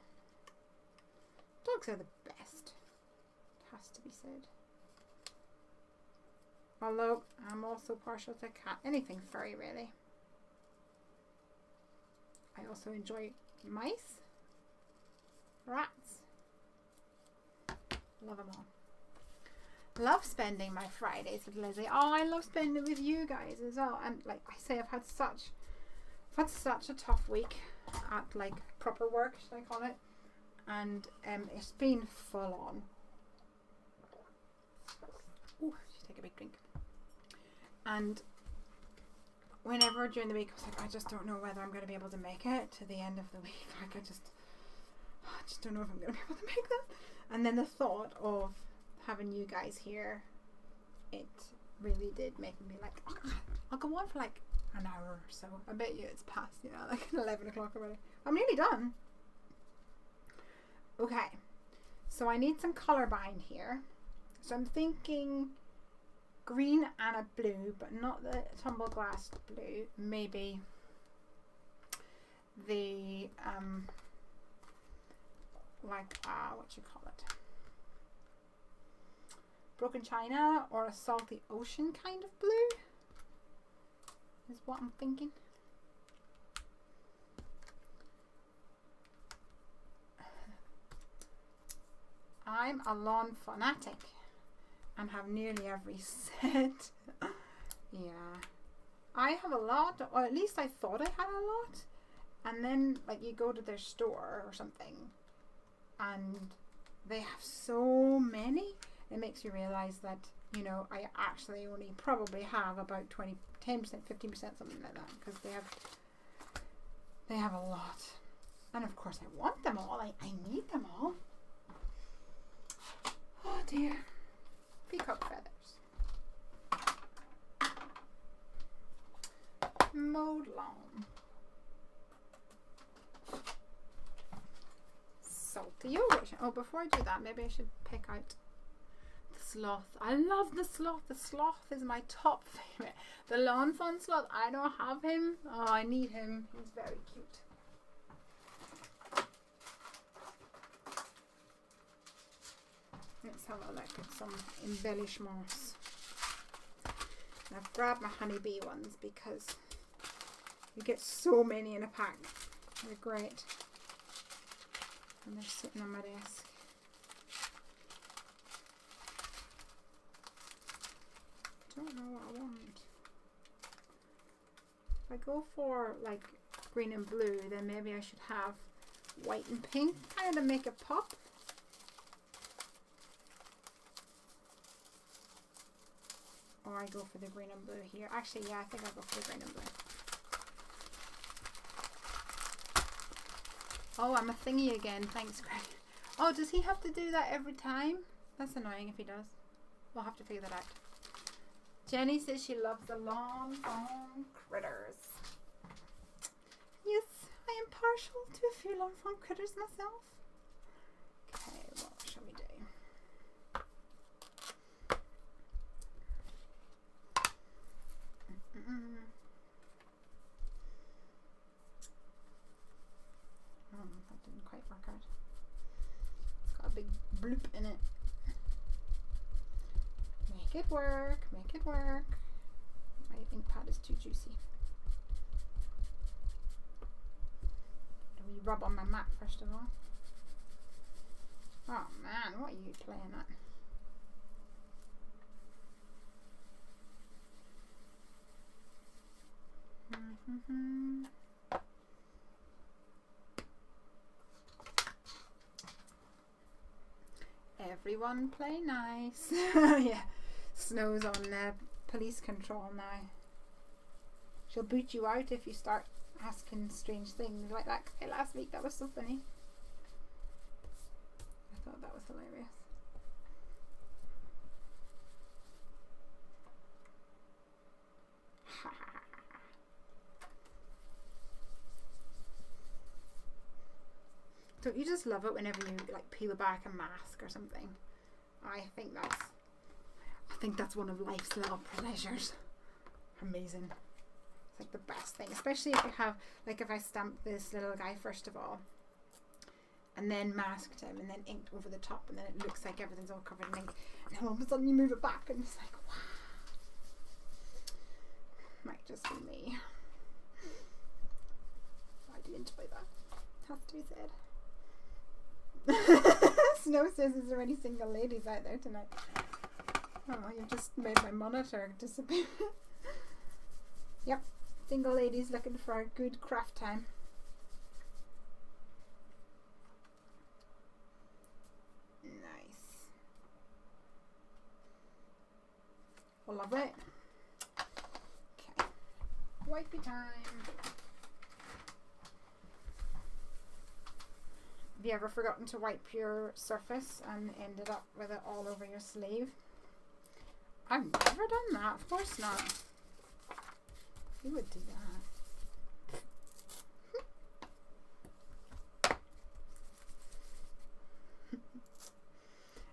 Dogs are the best. It has to be said. Although I'm also partial to cat, anything furry really. I also enjoy mice, rats. Love them all. Love spending my Fridays with Lizzie. Oh, I love spending it with you guys as well. And like I say, I've had such a tough week at like proper work, should I call it? And it's been full on. Ooh, should take a big drink. And whenever during the week I was like, I just don't know whether I'm going to be able to make it to the end of the week. Like I just don't know if I'm going to be able to make that. And then the thought of having you guys here, it really did make me like, oh, I'll go on for like an hour or so. I bet you it's past, you know, like 11 o'clock already. I'm nearly done. Okay, so I need some colour behind here. So I'm thinking green and a blue, but not the tumble glass blue. Maybe the like what you call it, broken china or a salty ocean kind of blue is what I'm thinking. I'm a lawn fanatic and have nearly every set. Yeah, I have a lot, or at least I thought I had a lot, and then like you go to their store or something and they have so many, it makes you realize that, you know, I actually only probably have about 10%, 15%, something like that, because they have a lot. And of course I want them all. I need them all. Oh dear. Peacock feathers. Mowed lawn. Salty ocean. Oh, before I do that, maybe I should pick out the sloth. I love the sloth. The sloth is my top favorite. The Lawn Fawn sloth, I don't have him. Oh, I need him. He's very cute. Let's have a look at some embellishments. I've grabbed my honeybee ones because you get so many in a pack. They're great. And they're sitting on my desk. Don't know what I want. If I go for like green and blue, then maybe I should have white and pink kind of make it pop. Or I go for the green and blue here. Actually, yeah, I think I'll go for the green and blue. Oh, I'm a thingy again. Thanks, Greg. Oh, does he have to do that every time? That's annoying if he does. We'll have to figure that out. Jenny says she loves the Lawn Fawn critters. Yes, I am partial to a few Lawn Fawn critters myself. Okay, what shall we do? Oh, that didn't quite work out. It's got a big bloop in it. Make it work, make it work. My ink pad is too juicy. Do we rub on my mat first of all? Oh man, what are you playing at? Everyone play nice. Yeah, Snow's on police control now. She'll boot you out if you start asking strange things like that guy last week. That was so funny. I thought that was hilarious. Don't you just love it whenever you like peel back a mask or something? I think that's one of life's little pleasures. Amazing. It's like the best thing, especially if you have, like, if I stamped this little guy first of all and then masked him and then inked over the top, and then it looks like everything's all covered in ink, and then all of a sudden you move it back and it's like, wow. Might just be me. I do enjoy that. Has to be said. Snow says, is there any single ladies out there tonight? Oh, you've just made my monitor disappear. Yep, single ladies looking for a good craft time. Nice. I love it. Okay, wipey time. Have you ever forgotten to wipe your surface and ended up with it all over your sleeve? I've never done that. Of course not. Who would do that?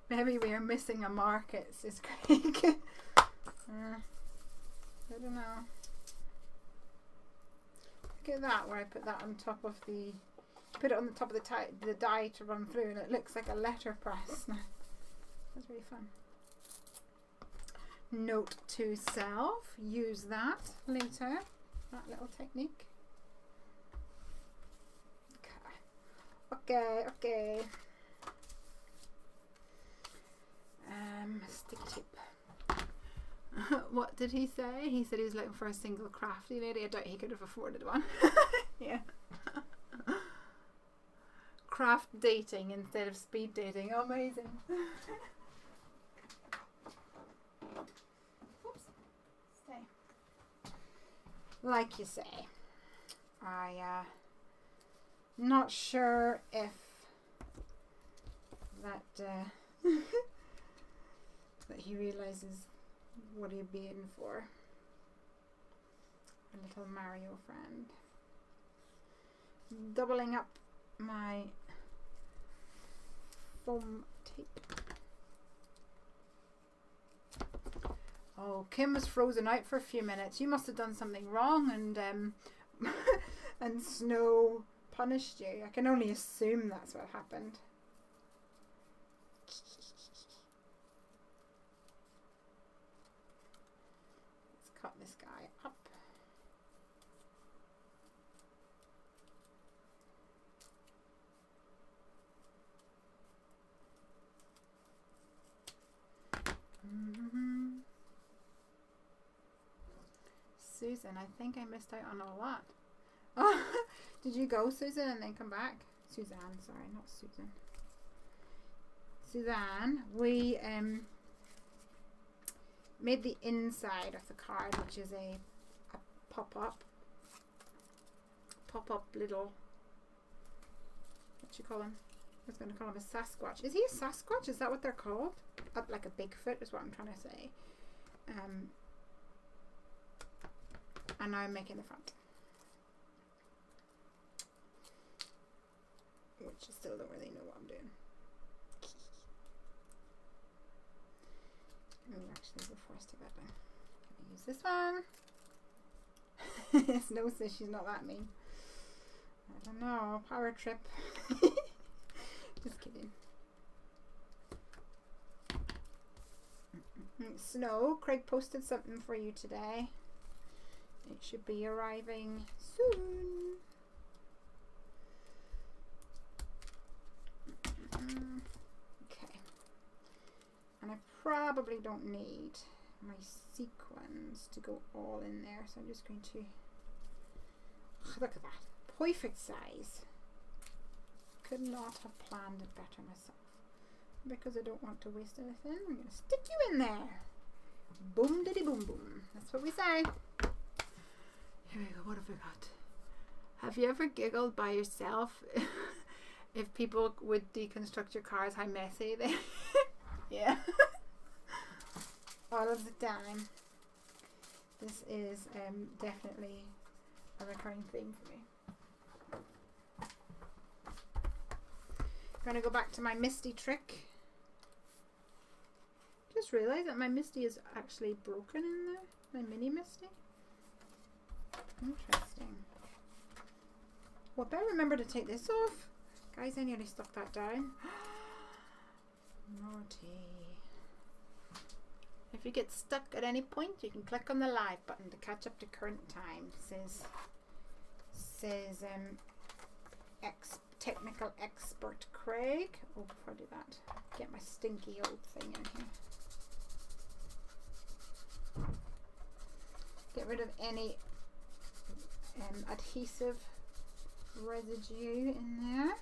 Maybe we are missing a market, says Craig. I don't know. Look at that, where I put that on top of the... Put it on the top of the die to run through, and it looks like a letterpress now. That's really fun. Note to self, use that later, that little technique. Okay. Sticky tip. What did he say? He said he was looking for a single crafty lady. I doubt he could have afforded one. Yeah. Craft dating instead of speed dating. Amazing. Oops. Stay. Like you say, not sure if that that he realizes what he'd be in for. A little Mario friend. Doubling up my foam tape. Oh, Kim was frozen out for a few minutes. You must have done something wrong, and and Snow punished you. I can only assume that's what happened. Let's cut this guy up. Susan, I think I missed out on a lot. Oh, did you go, Susan, and then come back? Suzanne, sorry, not Susan. Suzanne, we made the inside of the card, which is a pop-up little, what you call him? I was going to call him a Sasquatch. Is he a Sasquatch? Is that what they're called? Like a Bigfoot is what I'm trying to say. And now I'm making the front, which I still don't really know what I'm doing. Oh, actually, before I stick that down, I'm going to use this one. Snow says she's not that mean. I don't know. Power trip. Just kidding. Snow, Craig posted something for you today. It should be arriving soon. Okay. And I probably don't need my sequins to go all in there, so I'm just going to Look at that. Perfect size. Could not have planned it better myself. Because I don't want to waste anything, we're going to stick you in there. Boom diddy boom boom. That's what we say. Here we go. What have we got? Have you ever giggled by yourself if people would deconstruct your cars, how messy they yeah. All of the time. This is definitely a recurring theme for me. I'm going to go back to my Misty trick. Just realised that my Misty is actually broken in there. My mini Misty. Interesting. Well, I better remember to take this off. Guys, I nearly stuck that down. Naughty. If you get stuck at any point, you can click on the live button to catch up to current time. Says technical expert Craig. Oh, before I do that, get my stinky old thing in here. Get rid of any adhesive residue in there.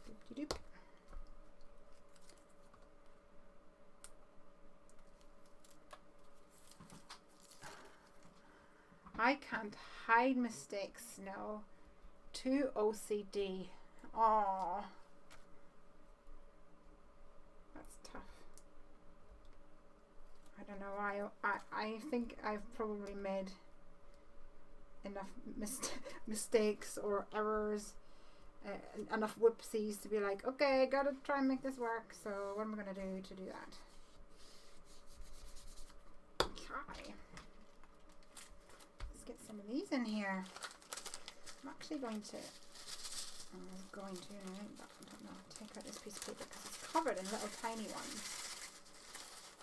Doop-de-doop. I can't hide mistakes, no. Too OCD. Oh, that's tough. I don't know. I think I've probably made enough mistakes or errors, enough whoopsies to be like, okay, gotta try and make this work. So what am I gonna do to do that? Okay. Let's get some of these in here. I'm actually going to take out this piece of paper because it's covered in little tiny ones.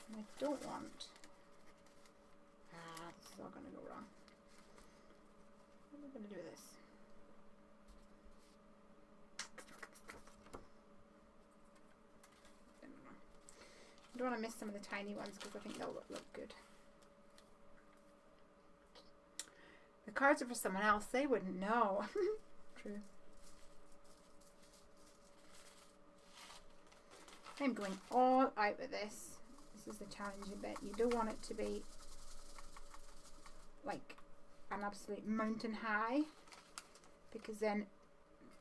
And I don't want, this is all going to go wrong. What am I going to do with this? I don't want to miss some of the tiny ones because I think they'll look good. The cards are for someone else. They wouldn't know. True. I'm going all out with this. This is the challenging bit. You don't want it to be like an absolute mountain high, because then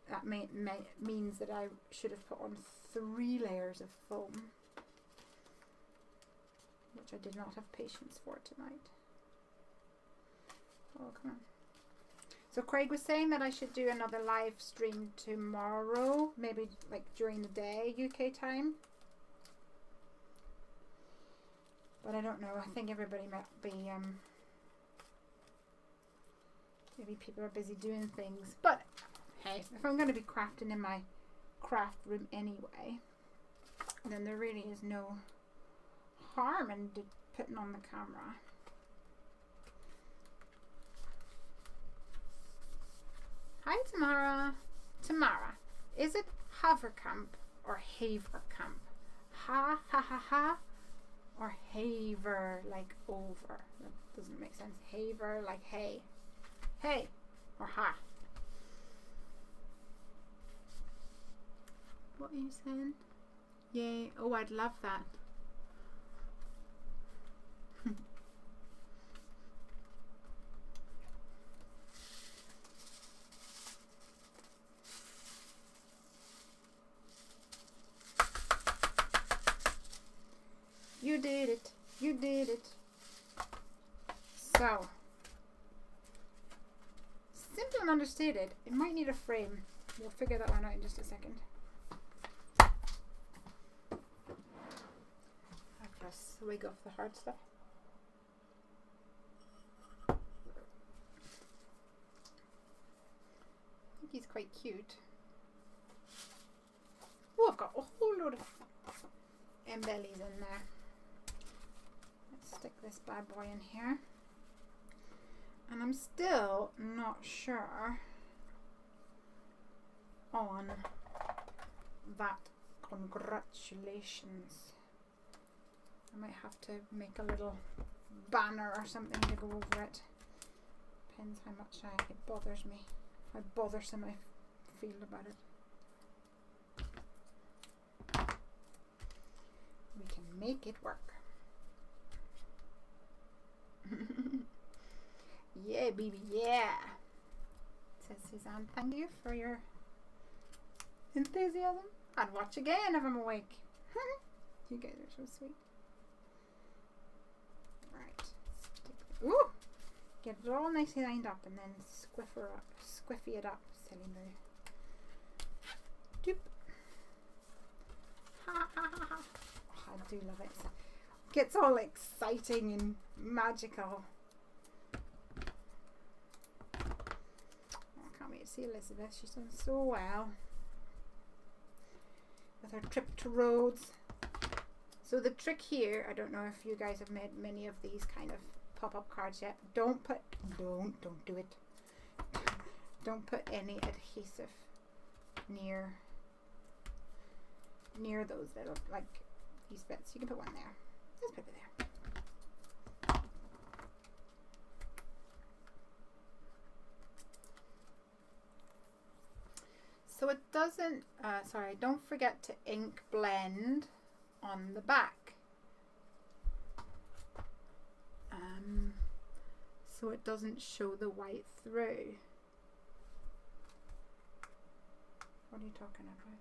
that means that I should have put on 3 layers of foam, which I did not have patience for tonight. Oh, come on. So Craig was saying that I should do another live stream tomorrow, maybe like during the day, UK time. But I don't know. I think everybody might be, maybe people are busy doing things. But hey, if I'm going to be crafting in my craft room anyway, then there really is no harm in putting on the camera. Hi Tamara. Tamara, is it Haverkamp or Haverkamp? Ha ha ha ha, or Haver like over? That doesn't make sense. Haver like hey. Hey or ha. What are you saying? Yay. Oh, I'd love that. You did it. You did it. So, simple and understated. It might need a frame. We'll figure that one out in just a second. I've just swig off the hard stuff. I think he's quite cute. Oh, I've got a whole load of embellies in there. Stick this bad boy in here, and I'm still not sure on that congratulations. I might have to make a little banner or something to go over it. depends how much it bothers me, how bothersome I feel about it. We can make it work. Yeah, baby, yeah. Says Suzanne, thank you for your enthusiasm. I'd watch again if I'm awake. You guys are so sweet. Right. Ooh! Get it all nicely lined up and then squiffy it up. Silly moo. Doop. Ha ha ha ha. Oh, I do love it. It gets all exciting and magical. I can't wait to see Elizabeth. She's done so well with her trip to Rhodes. So the trick here, I don't know if you guys have made many of these kind of pop-up cards yet. Don't do it. Don't put any adhesive near those little, like these bits. You can put one there. Let's put it there. So it doesn't, sorry, don't forget to ink blend on the back. So it doesn't show the white through. What are you talking about?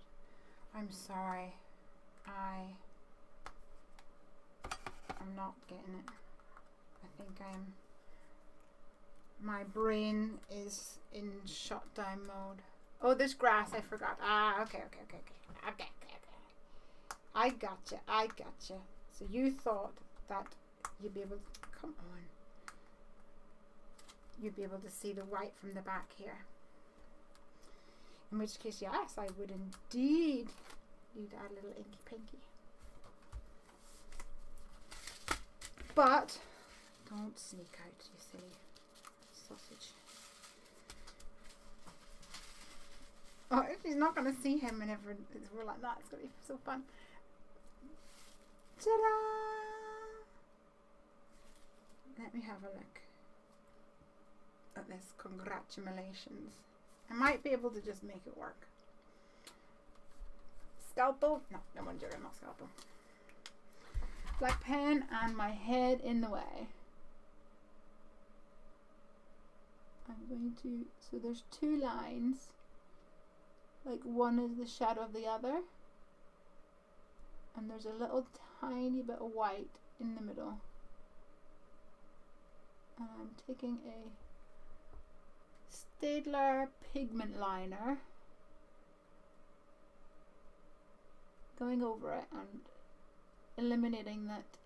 I'm sorry. I'm not getting it. I think my brain is in shutdown mode. Oh, there's grass, I forgot. Ah, okay. I gotcha. So you thought that you'd be able to, come on. You'd be able to see the white from the back here. In which case, yes, I would indeed. You'd add a little inky pinky. But don't sneak out, you silly sausage. Oh, she's not going to see him whenever we're like that. It's going to be so fun. Ta-da! Let me have a look at this. Congratulations. I might be able to just make it work. Scalpel? No, no wonder I'm not scalpel. Black pen and my head in the way. I'm going to, so there's two lines. Like one is the shadow of the other. And there's a little tiny bit of white in the middle. And I'm taking a Staedtler pigment liner, going over it and eliminating that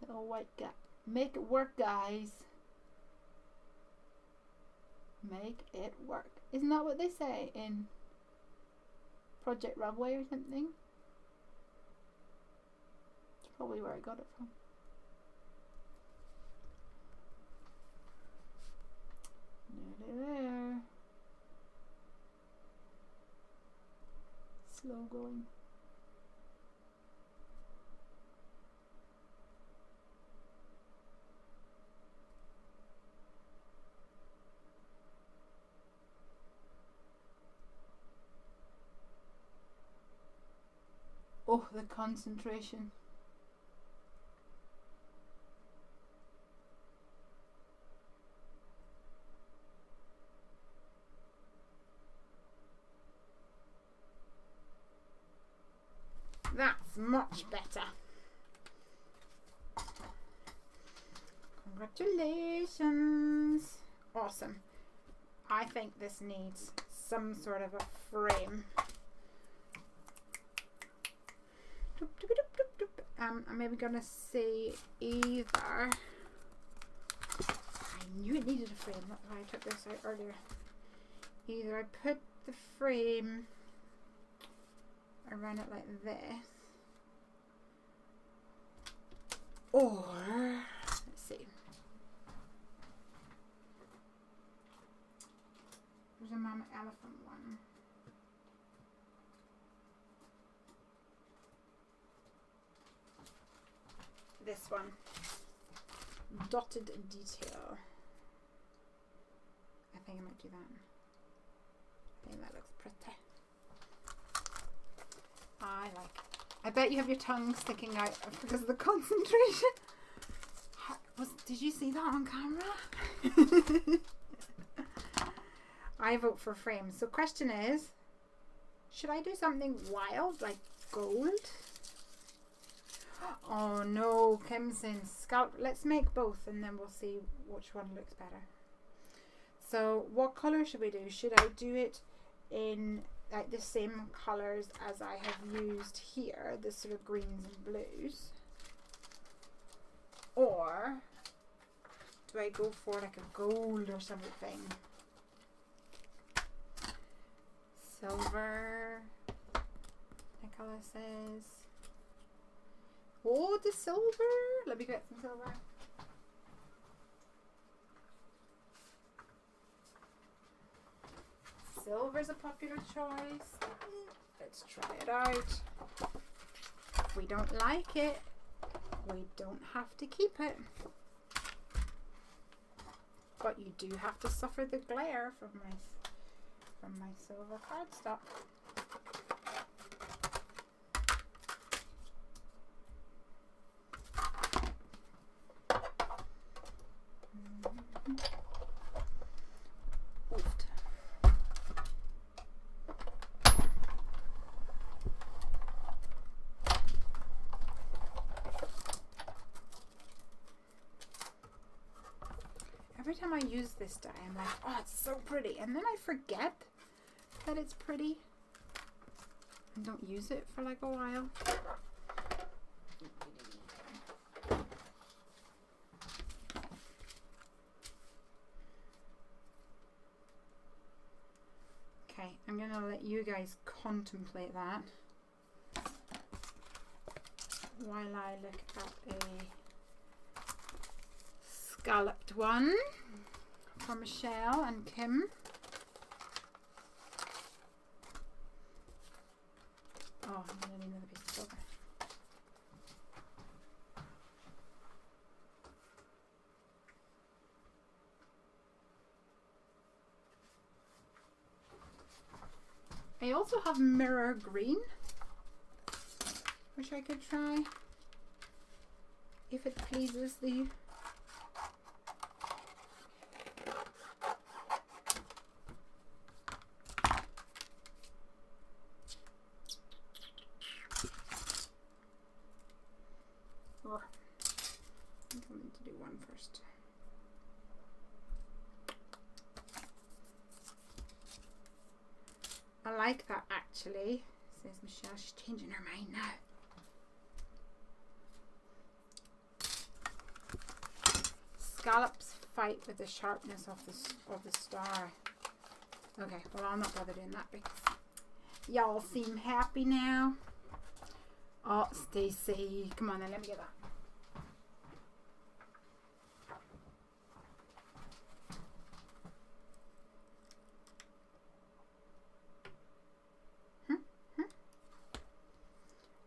little white gap. Make it work, guys. Make it work. Isn't that what they say in Project Runway or something? That's probably where I got it from. Nearly there. Slow going. Oh, the concentration. That's much better. Congratulations. Awesome. I think this needs some sort of a frame. I'm maybe gonna say either, I knew it needed a frame, that's why I took this out earlier. Either I put the frame around it like this, or let's see, there's a mama elephant one. This one. dotted detail. I think I might do that. I think that looks pretty. I like it. I bet you have your tongue sticking out because of the concentration. Did you see that on camera? I vote for frames. So question is, should I do something wild like gold? Oh no, Kim's in scalp. Let's make both and then we'll see which one looks better. So what color should we do? Should I do it in like the same colors as I have used here, the sort of greens and blues? Or do I go for like a gold or something? Silver, Nicola says. Oh, the silver. Let me get some silver. Silver's a popular choice. Let's try it out. If we don't like it, we don't have to keep it. But you do have to suffer the glare from my silver cardstock. Every time I use this dye, I'm like, oh, it's so pretty. And then I forget that it's pretty and don't use it for like a while. Okay, I'm going to let you guys contemplate that while I look at a scalloped one for Michelle and Kim. Oh, I'm going to need another piece of silver. I also have mirror green, which I could try if it pleases the I like that actually, says Michelle. She's changing her mind now. Scallops fight with the sharpness of the star. Okay, well I'll not bother doing that because y'all seem happy now. Oh, Stacey, come on then, let me get that.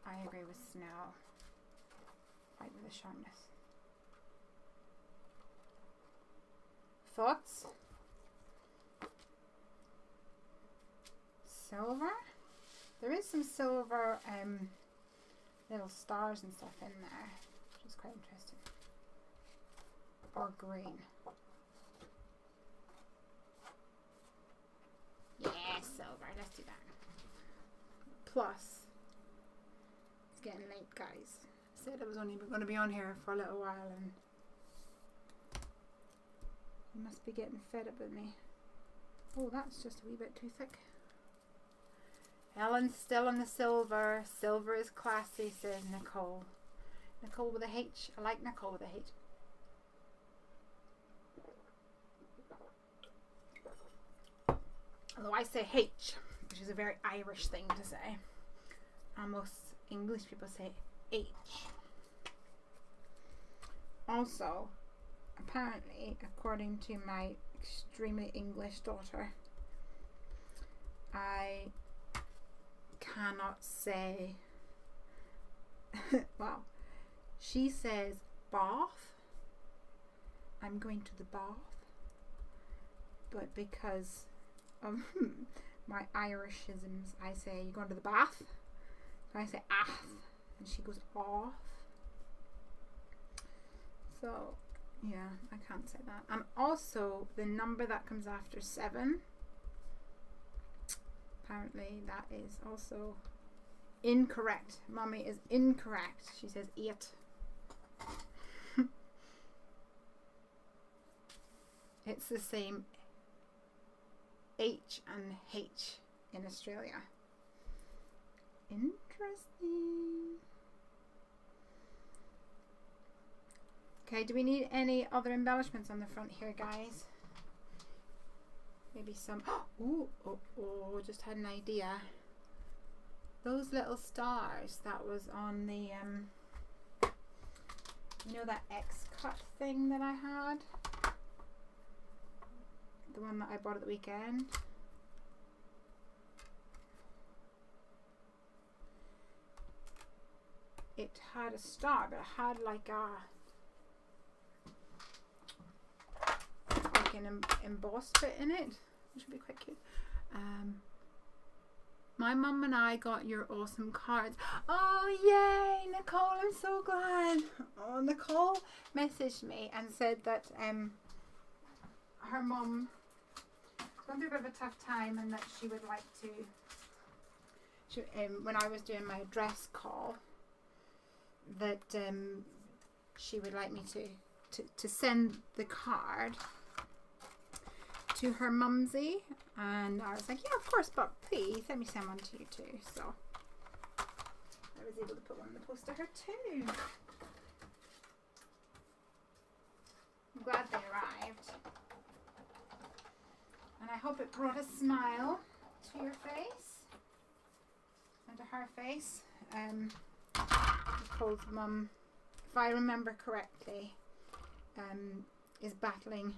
I agree with Snell. Fight with the sharpness. Thoughts? Silver? There is some silver little stars and stuff in there, which is quite interesting. Or green. Yeah, silver. Let's do that. Plus, it's getting late, guys. I said I was only going to be on here for a little while, and you must be getting fed up with me. Oh, that's just a wee bit too thick. Ellen's still on the silver. Silver is classy, says Nicole. Nicole with a H. I like Nicole with a H. Although I say H, which is a very Irish thing to say. And most English people say H. Also, apparently, according to my extremely English daughter, I cannot say, well, she says bath I'm going to the bath, but because of my Irishisms, I say, you going to the bath? And I say ath, and she goes off. So yeah, I can't say that. And also the number that comes after 7, apparently that is also incorrect. Mommy is incorrect. She says 8. It's the same H and H in Australia. Interesting. Okay, do we need any other embellishments on the front here, guys? Maybe some. Oh, just had an idea. Those little stars that was on the, you know, that X-cut thing that I had? The one that I bought at the weekend. It had a star, but it had like an embossed bit in it, which would be quite cute. My mum and I got your awesome cards. Oh yay, Nicole, I'm so glad. Oh, Nicole messaged me and said that her mum was going through a bit of a tough time, and that she would like to, when I was doing my dress call, that she would like me to send the card to her mumsy, and I was like, yeah, of course, but please let me send one to you too. So I was able to put one in the post to her too. I'm glad they arrived, and I hope it brought a smile to your face and to her face. Nicole's mum, if I remember correctly, is battling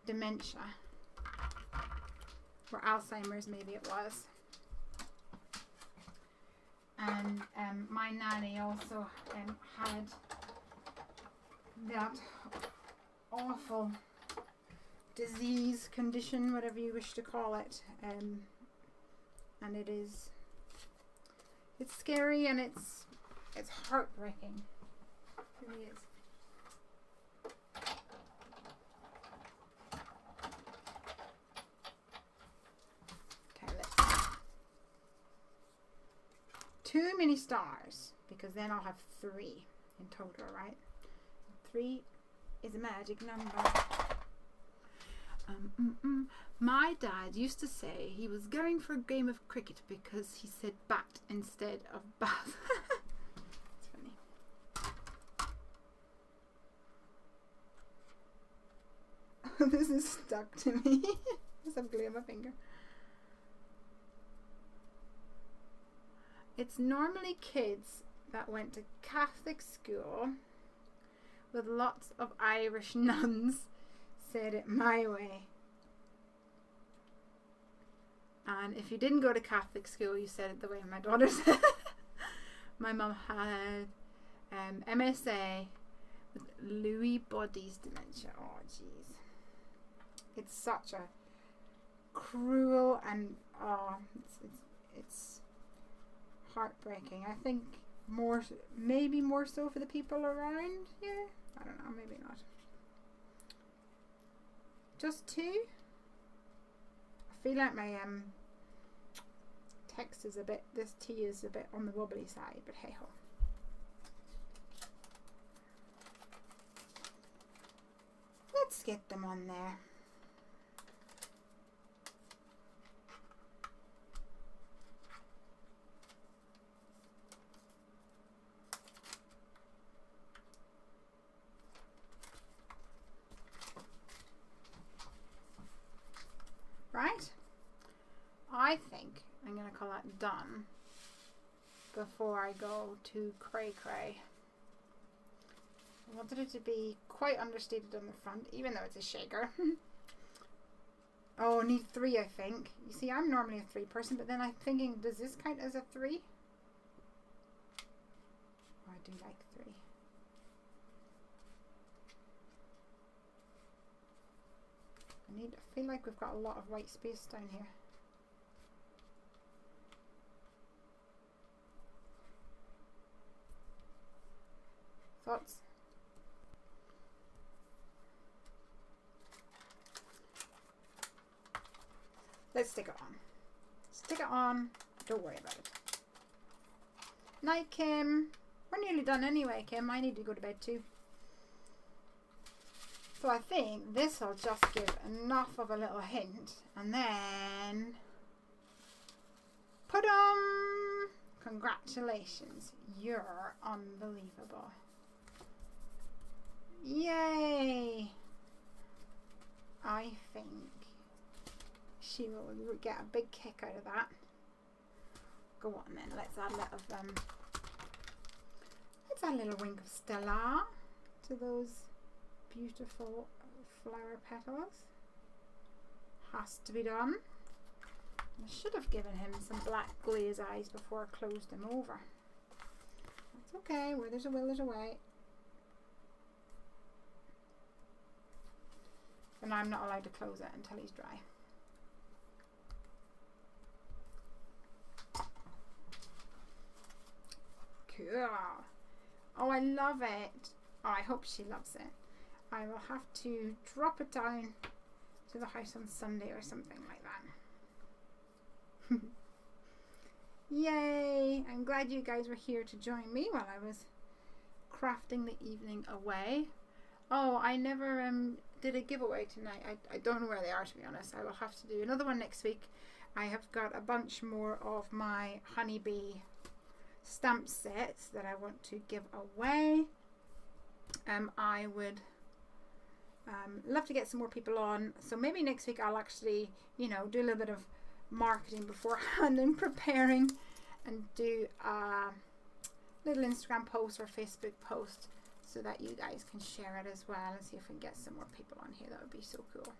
dementia, or Alzheimer's maybe it was, and my nanny also had that awful disease, condition, whatever you wish to call it, and it's scary, and it's heartbreaking. It really is. Too many stars, because then I'll have 3 in total, right? 3 is a magic number. My dad used to say he was going for a game of cricket because he said bat instead of bath. It's funny. This is stuck to me. There's some glue on my finger. It's normally kids that went to Catholic school with lots of Irish nuns said it my way. And if you didn't go to Catholic school, you said it the way my daughter said. My mum had MSA with Lewy bodies dementia. Oh, jeez. It's such a cruel and it's heartbreaking. I think maybe more so for the people around. Yeah, I don't know, maybe not. Just 2. I feel like my text is a bit, this T is a bit on the wobbly side, but hey ho. Let's get them on there. Right? I think I'm going to call that done before I go to cray cray. I wanted it to be quite understated on the front, even though it's a shaker. Oh, I need 3, I think. You see, I'm normally a 3 person, but then I'm thinking, does this count as a 3? Oh, I do like 3. I feel like we've got a lot of white space down here. Thoughts? Let's stick it on. Stick it on. Don't worry about it. Night, Kim. We're nearly done anyway, Kim. I need to go to bed too. So I think this will just give enough of a little hint. And then... Put-um! Congratulations. You're unbelievable. Yay! I think she will get a big kick out of that. Go on then, let's add a little let's add a little wink of Stella to those beautiful flower petals. Has to be done. I should have given him some black glaze eyes before I closed him over. That's okay, where there's a will there's a way. And I'm not allowed to close it until he's dry. Cool. Oh, I love it. Oh, I hope she loves it. I will have to drop it down to the house on Sunday or something like that. Yay! I'm glad you guys were here to join me while I was crafting the evening away. Oh, I never did a giveaway tonight. I don't know where they are, to be honest. I will have to do another one next week. I have got a bunch more of my honeybee stamp sets that I want to give away. I would love to get some more people on, so maybe next week I'll actually, you know, do a little bit of marketing beforehand and preparing, and do a little Instagram post or Facebook post so that you guys can share it as well, and see if we can get some more people on here. That would be so cool.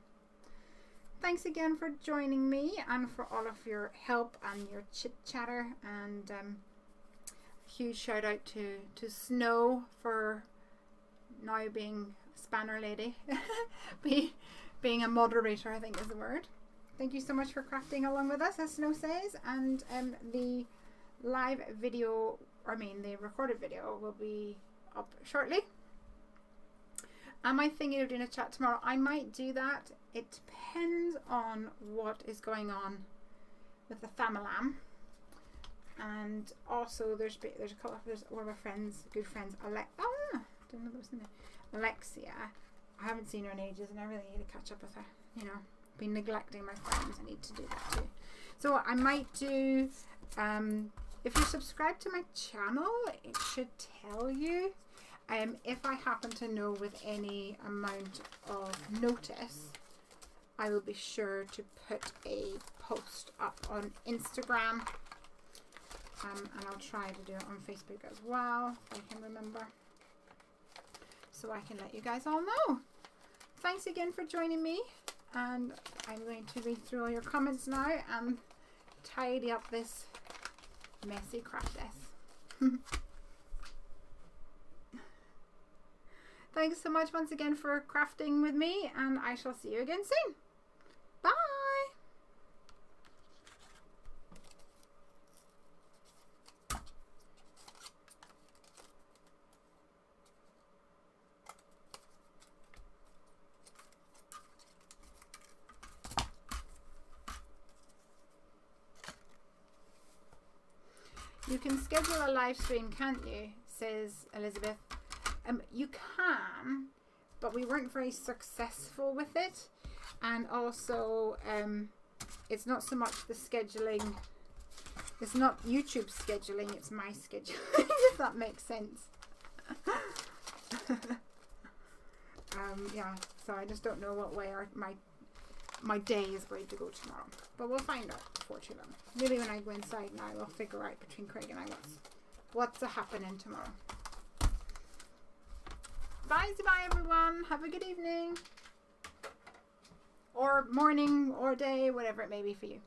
Thanks again for joining me and for all of your help and your chit chatter, and huge shout out to Snow for now being Spanner Lady, being a moderator, I think is the word. Thank you so much for crafting along with us, as Snow says, and the live video, the recorded video will be up shortly. Am I thinking of doing a chat tomorrow? I might do that. It depends on what is going on with the family. And also there's a couple of one of my friends, good friends, don't know that was in there. Alexia. I haven't seen her in ages and I really need to catch up with her. You know, been neglecting my friends. I need to do that too. So I might do, if you're subscribed to my channel, it should tell you. If I happen to know with any amount of notice, I will be sure to put a post up on Instagram. And I'll try to do it on Facebook as well, if I can remember, so I can let you guys all know. Thanks again for joining me, and I'm going to read through all your comments now and tidy up this messy craft desk. Thanks so much once again for crafting with me, and I shall see you again soon. Bye! You can schedule a live stream, can't you? Says Elizabeth. You can, but we weren't very successful with it, and also it's not so much the scheduling, it's not YouTube scheduling, it's my scheduling, if that makes sense. Yeah, so I just don't know what way my day is going to go tomorrow, but we'll find out before too long. Maybe when I go inside now, we'll figure out between Craig and I what's happening tomorrow. Bye everyone. Have a good evening or morning or day, whatever it may be for you.